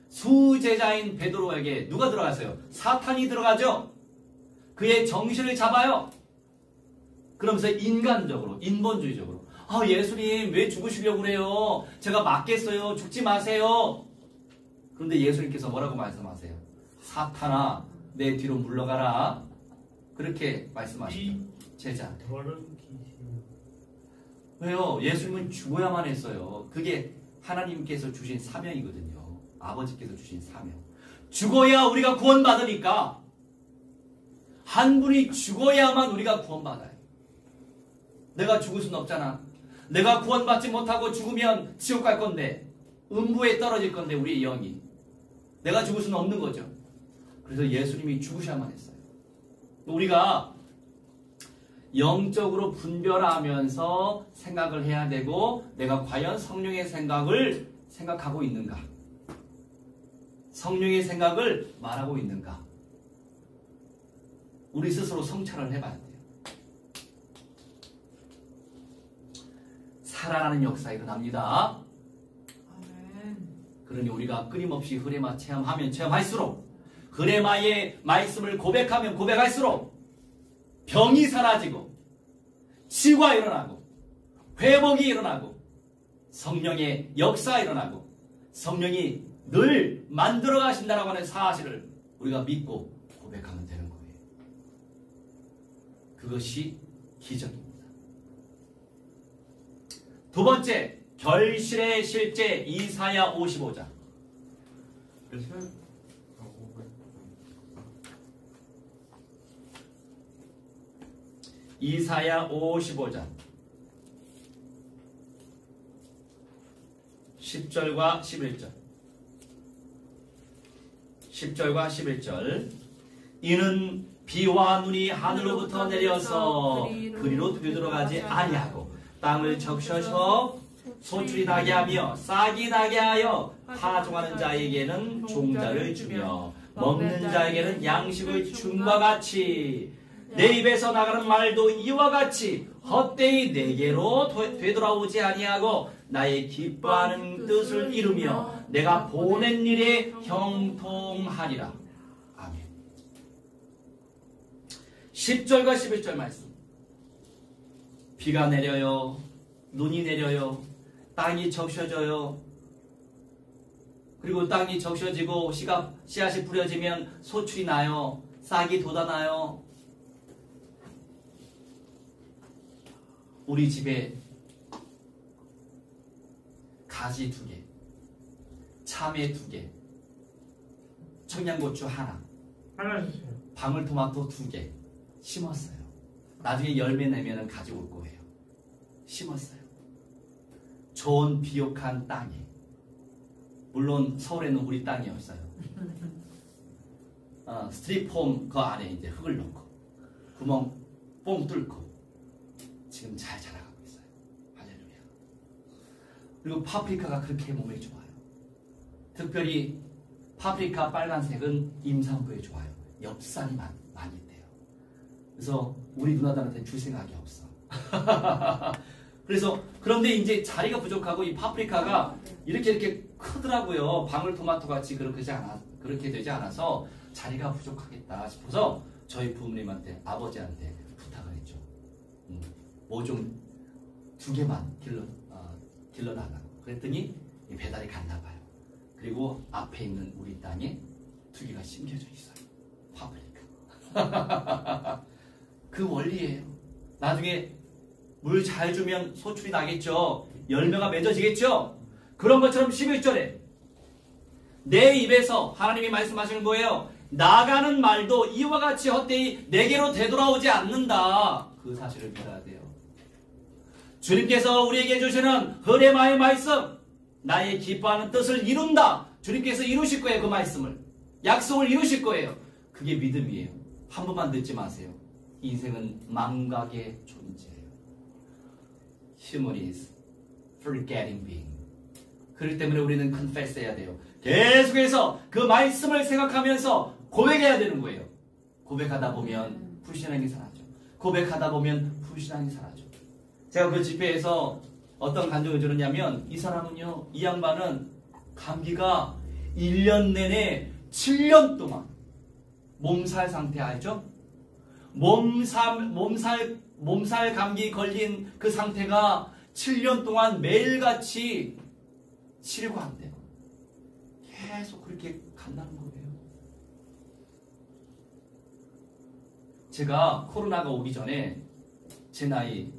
수제자인 베드로에게 누가 들어갔어요? 사탄이 들어가죠. 그의 정신을 잡아요. 그러면서 인간적으로, 인본주의적으로, 예수님 왜 죽으시려고 그래요? 제가 맞겠어요. 죽지 마세요. 그런데 예수님께서 뭐라고 말씀하세요? 사탄아, 내 뒤로 물러가라. 그렇게 말씀하시죠. 제자. 왜요? 예수님은 죽어야만 했어요. 그게 하나님께서 주신 사명이거든요. 아버지께서 주신 사명. 죽어야 우리가 구원받으니까 한 분이 죽어야만 우리가 구원받아요. 내가 죽을 수는 없잖아. 내가 구원받지 못하고 죽으면 지옥 갈 건데, 음부에 떨어질 건데, 우리의 영이. 내가 죽을 수는 없는 거죠. 그래서 예수님이 죽으셔야만 했어요. 우리가 영적으로 분별하면서 생각을 해야 되고, 내가 과연 성령의 생각을 생각하고 있는가? 성령의 생각을 말하고 있는가? 우리 스스로 성찰을 해봐야 돼요. 살아나는 역사 일어납니다. 아멘. 그러니 우리가 끊임없이 흐레마 체험하면 체험할수록 흐레마의 말씀을 고백하면 고백할수록 병이 사라지고 치유가 일어나고 회복이 일어나고 성령의 역사가 일어나고 성령이 늘 만들어 가신다라고 하는 사실을 우리가 믿고 고백하면 되는 거예요. 그것이 기적입니다. 두 번째, 결실의 실제 이사야 55장. 이사야 55장 10절과 11절 10절과 11절 이는 비와 눈이 하늘로부터 내려서 그리로 되돌아가지 아니하고 땅을 적셔서 소출이 나게 하며 싹이 나게 하여 파종하는 자에게는 종자를 주며 먹는 자에게는 양식을 줌과 같이 내 입에서 나가는 말도 이와 같이 헛되이 내게로 되돌아오지 아니하고 나의 기뻐하는 뜻을 이루며 내가 보낸 일에 형통하리라. 아멘. 10절과 11절 말씀. 비가 내려요. 눈이 내려요. 땅이 적셔져요. 그리고 땅이 적셔지고 씨앗이 뿌려지면 소출이 나요. 싹이 돋아나요. 우리 집에 가지 2개, 참외 2개, 청양고추 하나 주세요. 방울토마토 2개 심었어요. 나중에 열매 내면 가지고 올 거예요. 심었어요. 좋은 비옥한 땅에. 물론 서울에는 우리 땅이었어요. 스티로폼 그 안에 이제 흙을 넣고 구멍 뽕 뚫고 지금 잘 자라가고 있어요. 할렐루야. 그리고 파프리카가 그렇게 몸에 좋아요. 특별히 파프리카 빨간색은 임산부에 좋아요. 엽산이 많이 있대요. 그래서 우리 누나들한테 줄 생각이 없어. 그래서 그런데 이제 자리가 부족하고 이 파프리카가 이렇게 크더라고요. 방울토마토 같이 그렇게 되지 않아서 자리가 부족하겠다 싶어서 저희 부모님한테 아버지한테 부탁을 했죠. 뭐 좀 2개만 길러달라고. 그랬더니 배달이 갔나 봐요. 그리고 앞에 있는 우리 땅에 2개가 심겨져 있어요. 파프리카. 그 원리예요. 나중에 물 잘 주면 소출이 나겠죠. 열매가 맺어지겠죠. 그런 것처럼 11절에 내 입에서 하나님이 말씀하시는 거예요. 나가는 말도 이와 같이 헛되이 내게로 되돌아오지 않는다. 그 사실을 믿어야 돼요. 주님께서 우리에게 주시는 흐레마의 말씀, 나의 기뻐하는 뜻을 이룬다. 주님께서 이루실 거예요. 그 말씀을. 약속을 이루실 거예요. 그게 믿음이에요. 한 번만 듣지 마세요. 인생은 망각의 존재예요. Human is forgetting being. 그렇기 때문에 우리는 confess 해야 돼요. 계속해서 그 말씀을 생각하면서 고백해야 되는 거예요. 고백하다 보면 불신앙이 사라져. 고백하다 보면 불신앙이 사라져. 제가 그 집회에서 어떤 간증을 들었냐면 이 사람은요, 이 양반은 감기가 1년 내내 7년 동안 몸살 상태 알죠? 몸살 감기 걸린 그 상태가 7년 동안 매일같이 치료가 안 돼요. 계속 그렇게 간다는 거예요. 제가 코로나가 오기 전에 제 나이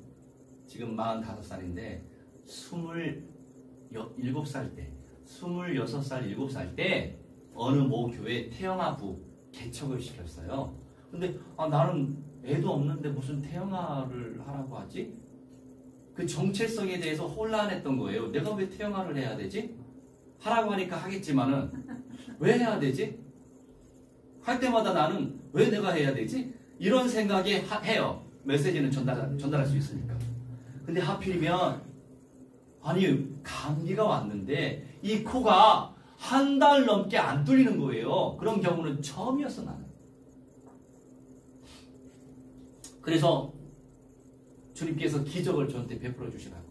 지금 45살인데 27살 때 26살, 7살 때 어느 모 교회 태영아부 개척을 시켰어요. 근데 나는 애도 없는데 무슨 태영아를 하라고 하지? 그 정체성에 대해서 혼란했던 거예요. 내가 왜 태영아를 해야 되지? 하라고 하니까 하겠지만은 왜 해야 되지? 할 때마다 나는 왜 내가 해야 되지? 이런 생각이 해요. 메시지는 전달할 수 있으니까. 근데 하필이면 감기가 왔는데 이 코가 한 달 넘게 안 뚫리는 거예요. 그런 경우는 처음이었어 나는. 그래서 주님께서 기적을 저한테 베풀어 주시라고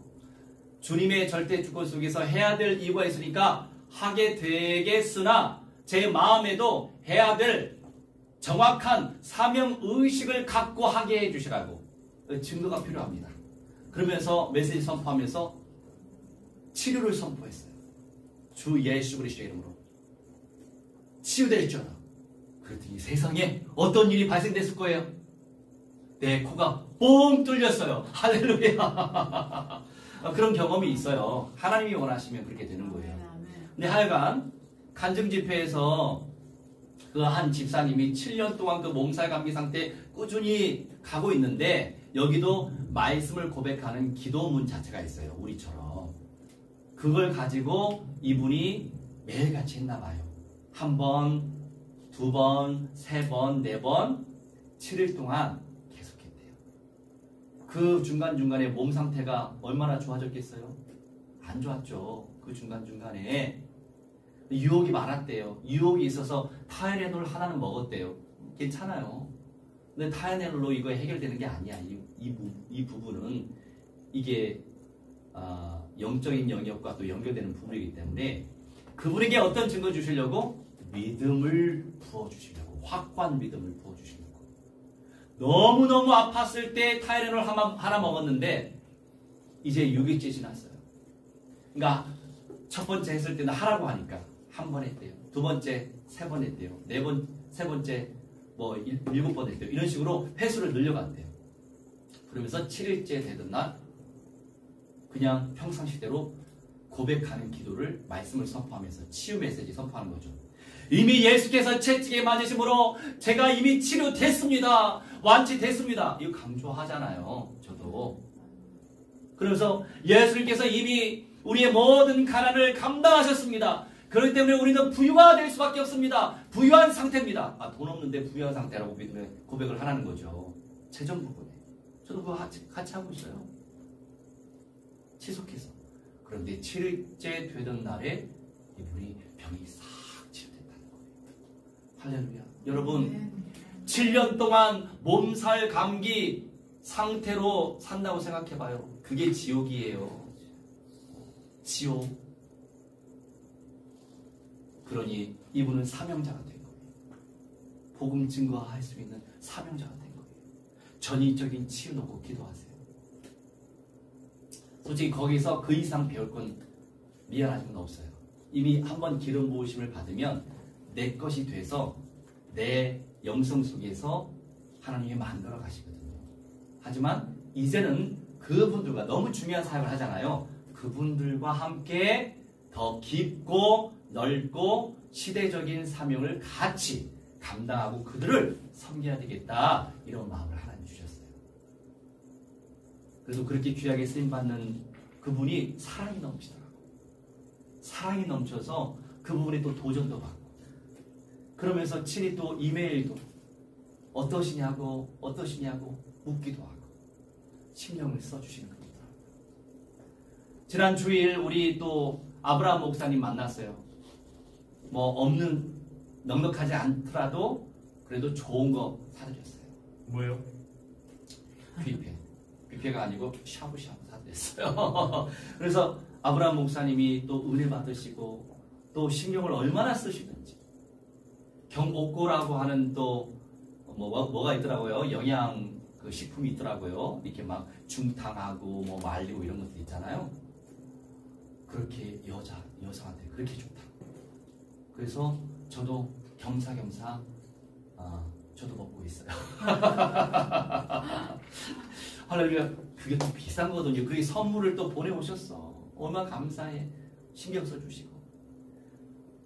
주님의 절대 주권 속에서 해야 될 이유가 있으니까 하게 되겠으나 제 마음에도 해야 될 정확한 사명의식을 갖고 하게 해주시라고 증거가 필요합니다. 그러면서 메시지 선포하면서 치료를 선포했어요. 주 예수 그리스도의 이름으로 치유될지어다. 그랬더니 세상에 어떤 일이 발생됐을 거예요? 내 코가 뻥 뚫렸어요. 할렐루야. 그런 경험이 있어요. 하나님이 원하시면 그렇게 되는 거예요. 근데 하여간 간증 집회에서 그 한 집사님이 7년 동안 그 몸살 감기 상태에 꾸준히 가고 있는데 여기도 말씀을 고백하는 기도문 자체가 있어요. 우리처럼. 그걸 가지고 이분이 매일같이 했나 봐요. 한 번, 두 번, 세 번, 네 번, 7일 동안 계속했대요. 그 중간중간에 몸 상태가 얼마나 좋아졌겠어요? 안 좋았죠. 그 중간중간에 유혹이 많았대요. 유혹이 있어서 타이레놀 하나는 먹었대요. 괜찮아요. 근데 타이레놀로 이거 해결되는 게 아니야. 이 부분은 이게 영적인 영역과 또 연결되는 부분이기 때문에 그분에게 어떤 증거 주시려고? 믿음을 부어주시려고. 확고한 믿음을 부어주시려고. 너무너무 아팠을 때 타이레놀 하나 먹었는데 이제 6일째 지났어요. 그러니까 첫 번째 했을 때는 하라고 하니까 한 번 했대요. 두 번째, 세 번 했대요. 세 번째, 7번 했대요. 이런 식으로 횟수를 늘려간대요. 그러면서 7일째 되던 날 그냥 평상시대로 고백하는 기도를 말씀을 선포하면서 치유 메시지 선포하는 거죠. 이미 예수께서 채찍에 맞으심으로 제가 이미 치료됐습니다. 완치됐습니다. 이거 강조하잖아요. 저도. 그래서 예수님께서 이미 우리의 모든 가난을 감당하셨습니다. 그렇기 때문에 우리는 부유가 될 수밖에 없습니다. 부유한 상태입니다. 돈 없는데 부유한 상태라고 고백을 하라는 거죠. 재정 부분에. 저도 그거 같이 하고 있어요. 치속해서. 그런데 7일째 되던 날에 이분이 병이 싹 치유됐다는 거예요. 할렐루야. 여러분 7년 동안 몸살 감기 상태로 산다고 생각해봐요. 그게 지옥이에요. 지옥. 그러니 이분은 사명자가 된 거예요. 복음 증거할 수 있는 사명자가 된 거예요. 전인적인 치유 놓고 기도하세요. 솔직히 거기서 그 이상 배울 건 미안하지만 없어요. 이미 한번 기름 부으심을 받으면 내 것이 돼서 내 영성 속에서 하나님이 만들어 가시거든요. 하지만 이제는 그분들과 너무 중요한 사역을 하잖아요. 그분들과 함께 더 깊고 넓고 시대적인 사명을 같이 감당하고 그들을 섬겨야 되겠다. 이런 마음을 하나님 주셨어요. 그래서 그렇게 귀하게 쓰임받는 그분이 사랑이 넘치더라고요. 사랑이 넘쳐서 그 부분에 또 도전도 받고 그러면서 친히 또 이메일도 어떠시냐고 묻기도 하고 신경을 써주시는 분이더라고요. 지난 주일 우리 또 아브라함 목사님 만났어요. 없는 넉넉하지 않더라도 그래도 좋은 거 사드렸어요. 뭐요? 뷔페가 아니고 샤브샤브 사드렸어요. 그래서 아브라함 목사님이 또 은혜 받으시고 또 신경을 얼마나 쓰시는지 경옥고라고 하는 또 뭐가 있더라고요. 영양 그 식품이 있더라고요. 이렇게 막 중탕하고 말리고 이런 것들 있잖아요. 그렇게 여성한테 그렇게 좋다. 그래서 저도 겸사겸사 저도 먹고 있어요. 할렐루야. 그게 또 비싼 거거든요. 그게 선물을 또 보내오셨어. 얼마나 감사해. 신경 써주시고.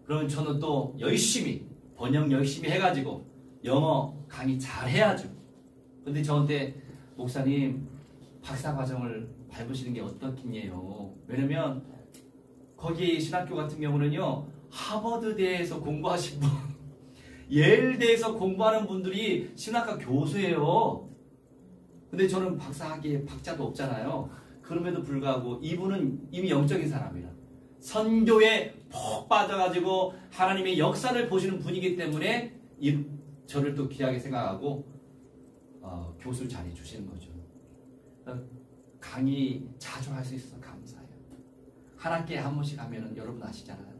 그러면 저는 또 열심히 번역 열심히 해가지고 영어 강의 잘 해야죠. 근데 저한테 목사님 박사과정을 밟으시는 게 어떻겠냐요. 왜냐면 거기 신학교 같은 경우는요. 하버드대에서 공부하신 분, 예일대에서 공부하는 분들이 신학과 교수예요. 근데 저는 박사학위에 박자도 없잖아요. 그럼에도 불구하고 이분은 이미 영적인 사람이라 선교에 푹 빠져가지고 하나님의 역사를 보시는 분이기 때문에 저를 또 귀하게 생각하고 교수 자리 주시는 거죠. 강의 자주 할 수 있어서 감사해요. 한 학기에 한 번씩 하면은 여러분 아시잖아요.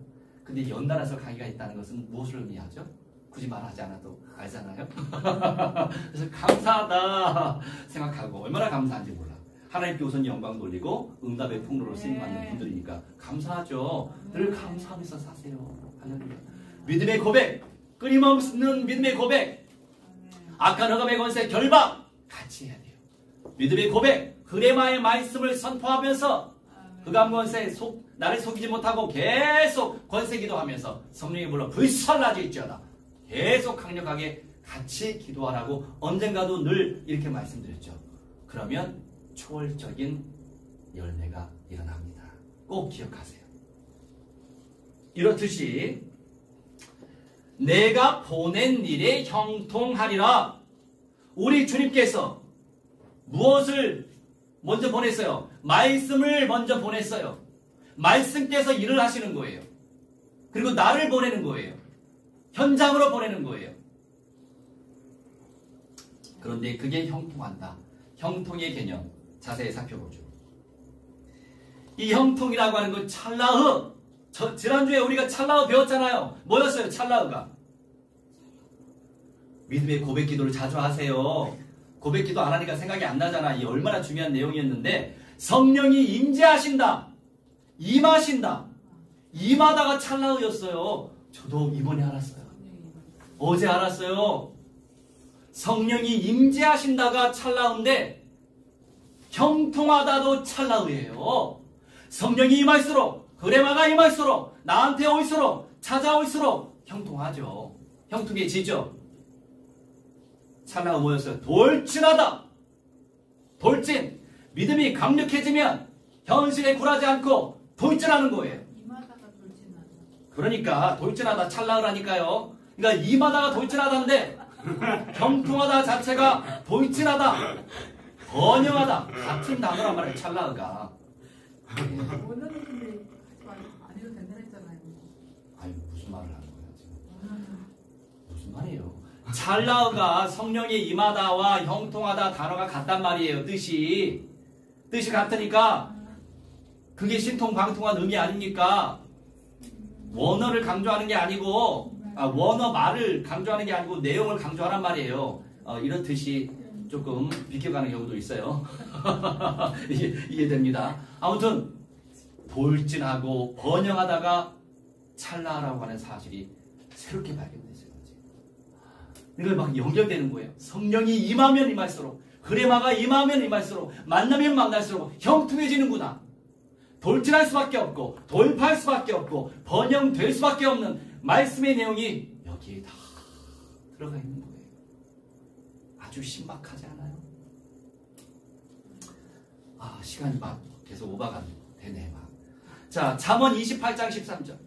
근데 연달아서 강의가 있다는 것은 무엇을 의미하죠? 굳이 말하지 않아도 알잖아요. 그래서 감사하다 생각하고 얼마나 감사한지 몰라. 하나님께 우선 영광 돌리고 응답의 통로로 쓰임받는 분들이니까 감사하죠. 늘 감사하면서 사세요. 할렐루야. 믿음의 고백, 끊임없는 믿음의 고백, 악한 흑암의 권세 결박 같이 해야 돼요. 믿음의 고백, 그레마의 말씀을 선포하면서 흑암 권세 나를 속이지 못하고 계속 권세 기도하면서 성령이 불러 불살라져 있지어다. 계속 강력하게 같이 기도하라고 언젠가도 늘 이렇게 말씀드렸죠. 그러면 초월적인 열매가 일어납니다. 꼭 기억하세요. 이렇듯이 내가 보낸 일에 형통하리라. 우리 주님께서 무엇을 먼저 보냈어요? 말씀을 먼저 보냈어요. 말씀께서 일을 하시는 거예요. 그리고 나를 보내는 거예요. 현장으로 보내는 거예요. 그런데 그게 형통한다. 형통의 개념 자세히 살펴보죠. 이 형통이라고 하는 건 찰나흐. 지난주에 우리가 찰나흐 배웠잖아요. 뭐였어요? 찰나흐가. 믿음의 고백 기도를 자주 하세요. 고백 기도 안 하니까 생각이 안 나잖아. 이 얼마나 중요한 내용이었는데 성령이 임재하신다. 임하신다. 임하다가 찰나흐였어요. 저도 이번에 알았어요. 어제 알았어요. 성령이 임재하신다가 찰나흐인데 형통하다도 찰나흐예요. 성령이 임할수록 그레마가 임할수록 나한테 올수록 찾아올수록 형통하죠. 형통해지죠. 찰나흐 뭐였어요? 돌진하다. 돌진. 믿음이 강력해지면 현실에 굴하지 않고 돌진하는 거예요. 임하다가 돌진하다. 그러니까 돌진하다 찰나흐라니까요. 그러니까 임하다가 돌진하다인데 형통하다 자체가 돌진하다, 번영하다 같은 단어란 말이에요. 찰나흐가. 오늘은 근데 하지 말고 안 해도 된다 했잖아요. 아니 무슨 말을 하는 거야 지금? 무슨 말이에요? 찰나흐가 성령이 임하다와 형통하다 단어가 같단 말이에요. 뜻이 같으니까 그게 신통방통한 의미 아닙니까? 원어를 강조하는 게 아니고 원어 말을 강조하는 게 아니고 내용을 강조하란 말이에요. 이런 뜻이 조금 비껴가는 경우도 있어요. 이해됩니다. 아무튼 돌진하고 번영하다가 찰나라고 하는 사실이 새롭게 발견됐어요. 이걸 막 연결되는 거예요. 성령이 임하면 임할수록, 그레마가 임하면 임할수록, 만나면 만날수록 형통해지는구나. 돌진할 수밖에 없고 돌파할 수밖에 없고 번영될 수밖에 없는 말씀의 내용이 여기에 다 들어가 있는 거예요. 아주 신박하지 않아요? 시간이 막 계속 오버가 되네 막. 자, 잠언 28장 13절.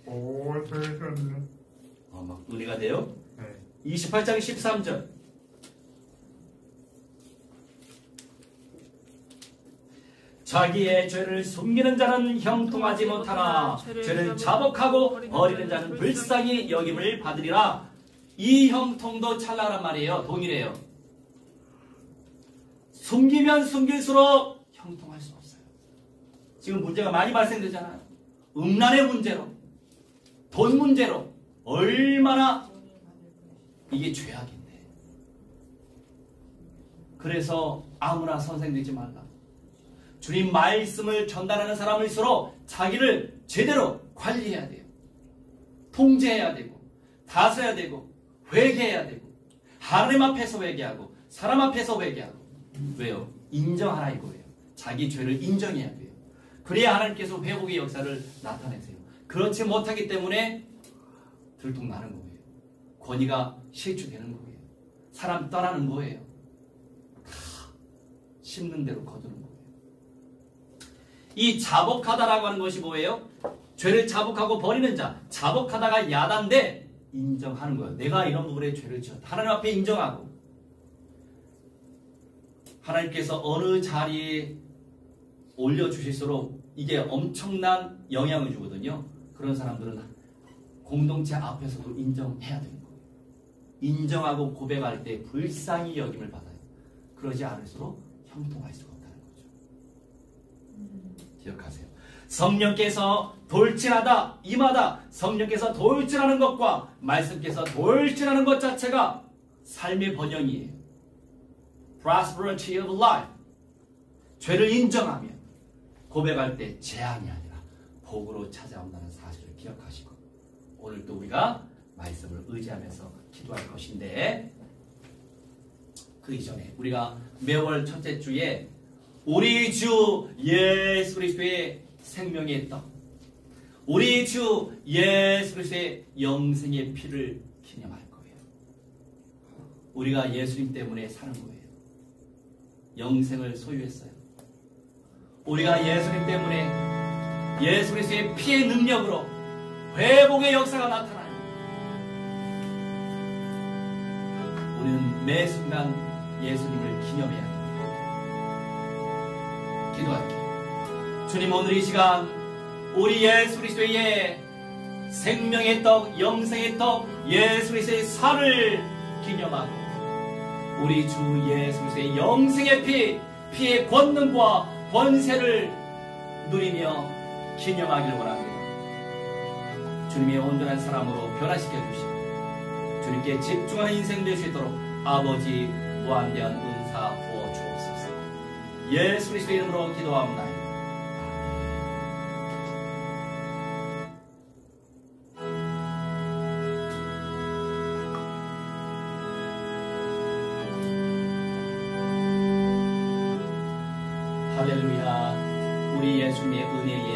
오, 잘했네. 막 은혜가 돼요? 네. 28장 13절. 자기의 죄를 숨기는 자는 형통하지 못하나 죄를 자복하고 버리는 자는 불쌍히 여김을 받으리라. 이 형통도 찰나란 말이에요. 동일해요. 숨기면 숨길수록 형통할 수 없어요. 지금 문제가 많이 발생되잖아요. 음란의 문제로, 돈 문제로 얼마나 이게 죄악인데. 그래서 아무나 선생 되지 말라. 주님 말씀을 전달하는 사람일수록 자기를 제대로 관리해야 돼요. 통제해야 되고 다스려야 되고 회개해야 되고 하나님 앞에서 회개하고 사람 앞에서 회개하고. 왜요? 인정하라 이거예요. 자기 죄를 인정해야 돼요. 그래야 하나님께서 회복의 역사를 나타내세요. 그렇지 못하기 때문에 들통나는 거예요. 권위가 실추되는 거예요. 사람 떠나는 거예요. 다 심는 대로 거두는 거예요. 이 자복하다라고 하는 것이 뭐예요? 죄를 자복하고 버리는 자. 자복하다가 야단데 인정하는 거예요. 내가 이런 부분에 죄를 지었다. 하나님 앞에 인정하고. 하나님께서 어느 자리에 올려주실수록 이게 엄청난 영향을 주거든요. 그런 사람들은 공동체 앞에서도 인정해야 되는 거예요. 인정하고 고백할 때 불쌍히 여김을 받아요. 그러지 않을수록 형통할 수가 없다는 거죠. 기억하세요. 성령께서 돌진하다, 임하다, 성령께서 돌진하는 것과 말씀께서 돌진하는 것 자체가 삶의 번영이에요. Prosperity of life. 죄를 인정하며 고백할 때 재앙이 아니라 복으로 찾아온다는 사실을 기억하시고 오늘도 우리가 말씀을 의지하면서 기도할 것인데 그 이전에 우리가 매월 첫째 주에 우리 주 예수 그리스도의 생명의 떡, 우리 주 예수 그리스도의 영생의 피를 기념할 거예요. 우리가 예수님 때문에 사는 거예요. 영생을 소유했어요. 우리가 예수님 때문에 예수 그리스도의 피의 능력으로 회복의 역사가 나타나요. 우리는 매 순간 예수님을 기념해야 합니다. 기도할게요. 주님, 오늘 이 시간 우리 예수 그리스도의 생명의 떡, 영생의 떡, 예수 그리스도의 살을 기념하고 우리 주 예수 그리스도의 영생의 피의 권능과 권세를 누리며 기념하기를 원합니다. 주님의 온전한 사람으로 변화시켜 주시고 주님께 집중하는 인생 될 수 있도록 아버지 무한대한 은사 부어 주옵소서. 예수 그리스도의 이름으로 기도합니다. 할렐루야. 우리 예수님의 은혜에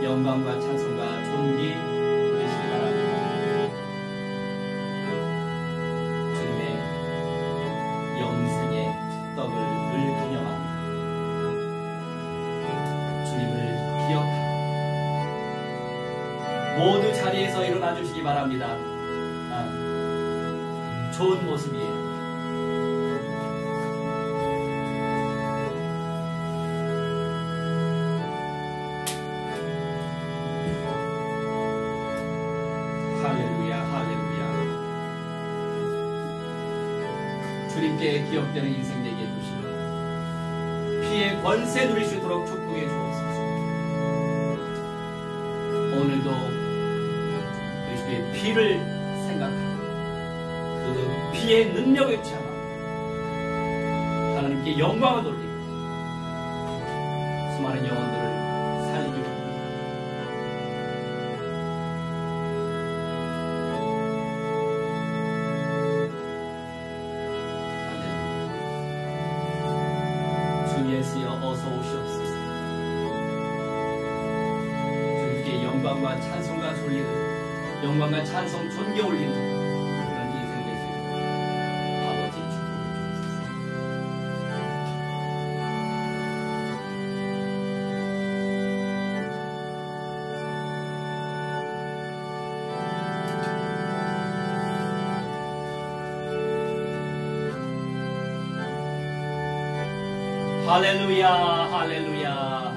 영광과 찬송과 존귀 되시기 바랍니다. 주님의 영생의 떡을 늘 기념합니다. 주님을 기억하고 모두 자리에서 일어나 주시기 바랍니다. 좋은 모습이에요. 주님께 기억되는 인생 되게 해주시고 피의 권세 누릴 수 있도록 축복해 주옵소서. 오늘도 그리스도의 피를 생각하고 그 피의 능력을 체험하고 하나님께 영광을 돌리고 수많은 영혼들을 살리기 원합니다. 예수여 어서 오시옵소서. 주님께 영광과 찬송과 돌리는 영광과 찬송 존귀 올리는 그런 인생 되시고 아버지 축복해 주옵소서. 할렐루야, 할렐루야.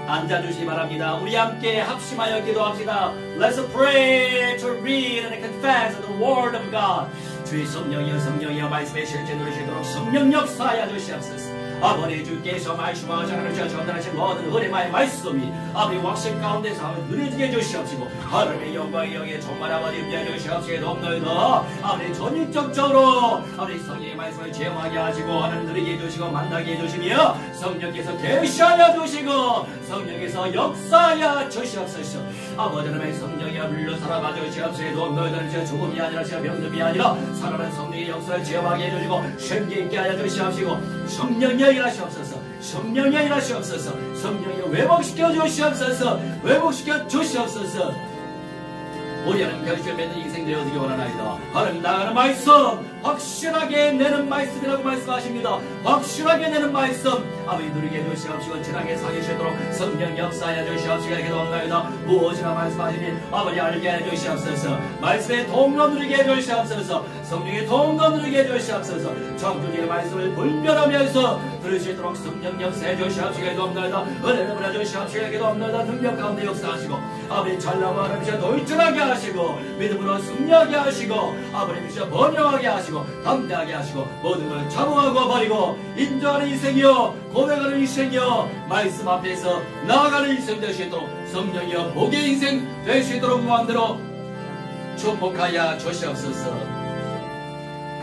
앉아주시기 바랍니다. 우리 함께 합심하여 기도합시다. Let's pray to read and confess the word of God. 주의 성령이여 말씀의 실제 누리시도록 성령 역사하여 주시옵소서. 아버지 주께서 말씀하셔 하나님 전달하신 모든 은혜의 말씀이 아버지 확신 가운데서 누려지게 해주시옵시고 하나님의 영광의 영에 정말 아버지 임재해 주시옵시고 넘너이도 아버지 전인적적으로 아버지 성령의 말씀을 제어하게 하시고 하나님 누리게 해주시고 만나게 해주시며 성령께서 계시하여 주시고 성령께서 역사하여 주시옵소서. 아버지 하나님의 성령이여 물려 살아가 주시옵시고 넘너이도 죽음이 아니라 병듦이 아니라 살아난 성령의 역사를 제어하게 해주시고 쉼기 있게 하여 주시옵시고 성령이 일하시옵소서. 성령이 일하시옵소서. 성령이 회복시켜 주시옵소서. 회복시켜 주시옵소서. 우리 하나님 결실 맺는 인생 되어지기 원하나이다. 하나님 나가는 말씀 확실하게 내는 말씀이라고 말씀하십니다. 확실하게 내는 말씀 아버지 누리게 해주시옵시고 지나게 사귀시도록 성령 역사해 주시옵시고 기도합니다. 무엇이나 말씀하시니 아버지 알게 해주시옵소서. 말씀의 통로 누리게 해주시옵소서. 성령의 통로 누리게 해주시옵소서. 정중의 말씀을 분별하면서 들을 수 있도록 성령 역사해 주시옵시고 기도합니다. 은혜를 보내주시옵시고 기도합니다. 능력 가운데 역사하시고 아버지 잘나고 하나님이시여 돌진하게 하시고 믿음으로 승리하게 하시고 아버님이시여 번영하게 하시고 담대하게 하시고 모든 걸 자부하고 버리고 인정하는 인생이요 고백하는 인생이요 말씀 앞에서 나아가는 인생 될 수 있도록 성령이여 복의 인생 될 수 있도록 무한대로 축복하여 주시옵소서.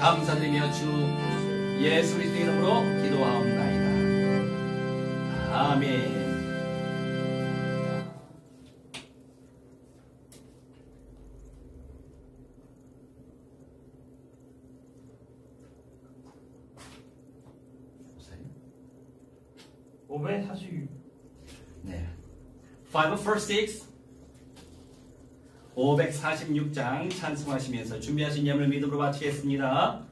감사드리며 주 예수 그리스도 이름으로 기도하옵나이다. 아멘. 네. 546 546장 찬송하시면서 준비하신 예물 믿음으로 바치겠습니다.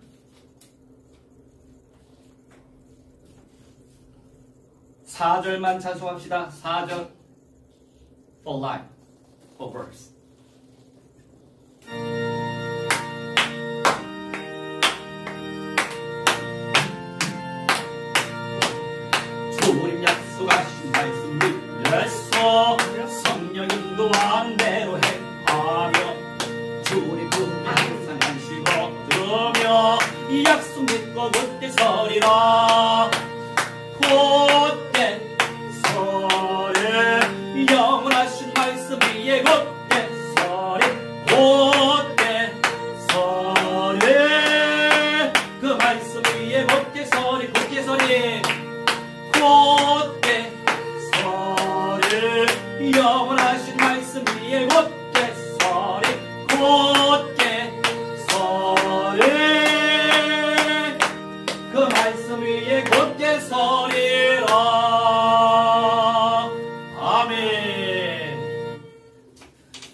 4절만 찬송합시다. 4절 for life, for verse. 주님 약속하신 말씀 위에서 성령 인도하는 대로 행하며 주님 품에 항상 안쉬고 들으며 이 약속 믿고 굳게 서리라. 곧게 서리 영원하신 말씀 위에 곧게 서리 곧게 서리 그 말씀 위에 곧게 서리 곧게 서리 곧게 서리 영원하신 말씀 위에 곧게 서리 곧게 서리 그 말씀 위에 곧게 서리라. 아멘.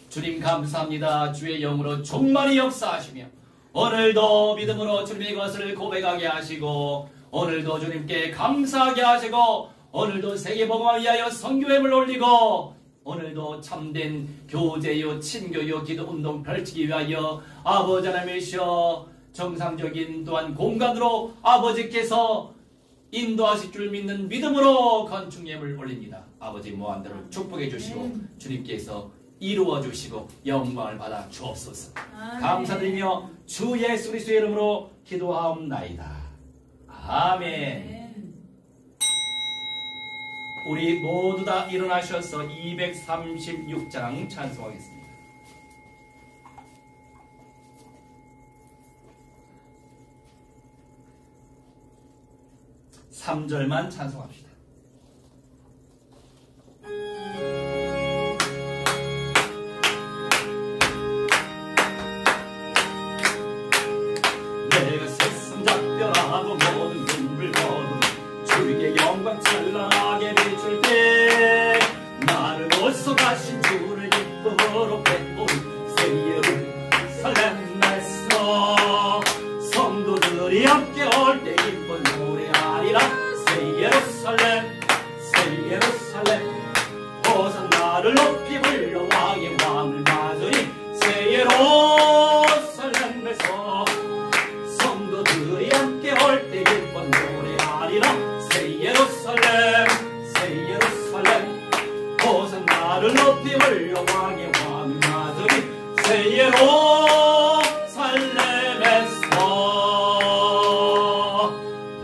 주님 감사합니다. 주의 영으로 종말이 역사하시며 오늘도 믿음으로 주님의 것을 고백하게 하시고 오늘도 주님께 감사하게 하시고 오늘도 세계복음을 위하여 선교회를 올리고 오늘도 참된 교제요 친교요 기도운동 펼치기 위하여 아버지 하나님이시여 정상적인 또한 공간으로 아버지께서 인도하실 줄 믿는 믿음으로 건축예물 올립니다. 아버지 무한대로 축복해 주시고 주님께서 이루어 주시고 영광을 받아 주옵소서. 감사드리며 주 예수 그리스도의 이름으로 기도하옵나이다. 아멘. 우리 모두 다 일어나셔서 236장 찬송하겠습니다. 3절만 찬송합시다. 내가 세상 작별하고 모든 눈물 거두며 주에게 영광 찬란하게 비출 때 나를 오서 가신 주를 기쁨으로 배우리 새 예루살렘에서 성도들이 함께 올 때 기쁜 노래하리라. 새 예루살렘 새 예루살렘 호산나를 높이 불러 왕의 왕을 맞으리. 새 예루살렘에서 성도들이 함께 올 때 기쁜 노래하리라. 새 예루살렘 새 예루살렘 호산나를 높이 불러 왕의 왕을 맞으리. 새 예루살렘에서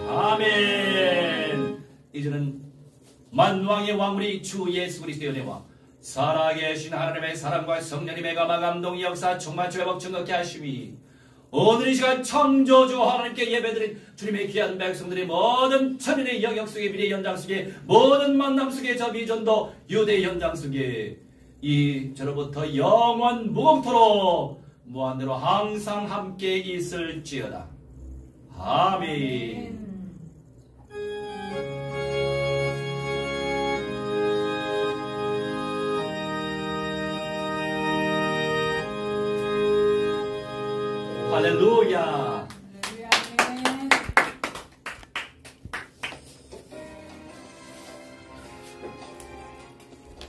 아멘. 이제는 만왕의 왕우리 주 예수 그리스도의 은혜와 살아계신 하나님의 사랑과 성령님의 감화 감동 역사 충만 회복 증거케 하심이 오늘 이 시간 창조주 하나님께 예배드린 주님의 귀한 백성들의 모든 천인의 영역 속에 미래 현장 속에 모든 만남 속에 저 미전도 유대 현장 속에 이 저로부터 영원 무공토록 무한대로 항상 함께 있을지어다. 아멘. 할렐루야.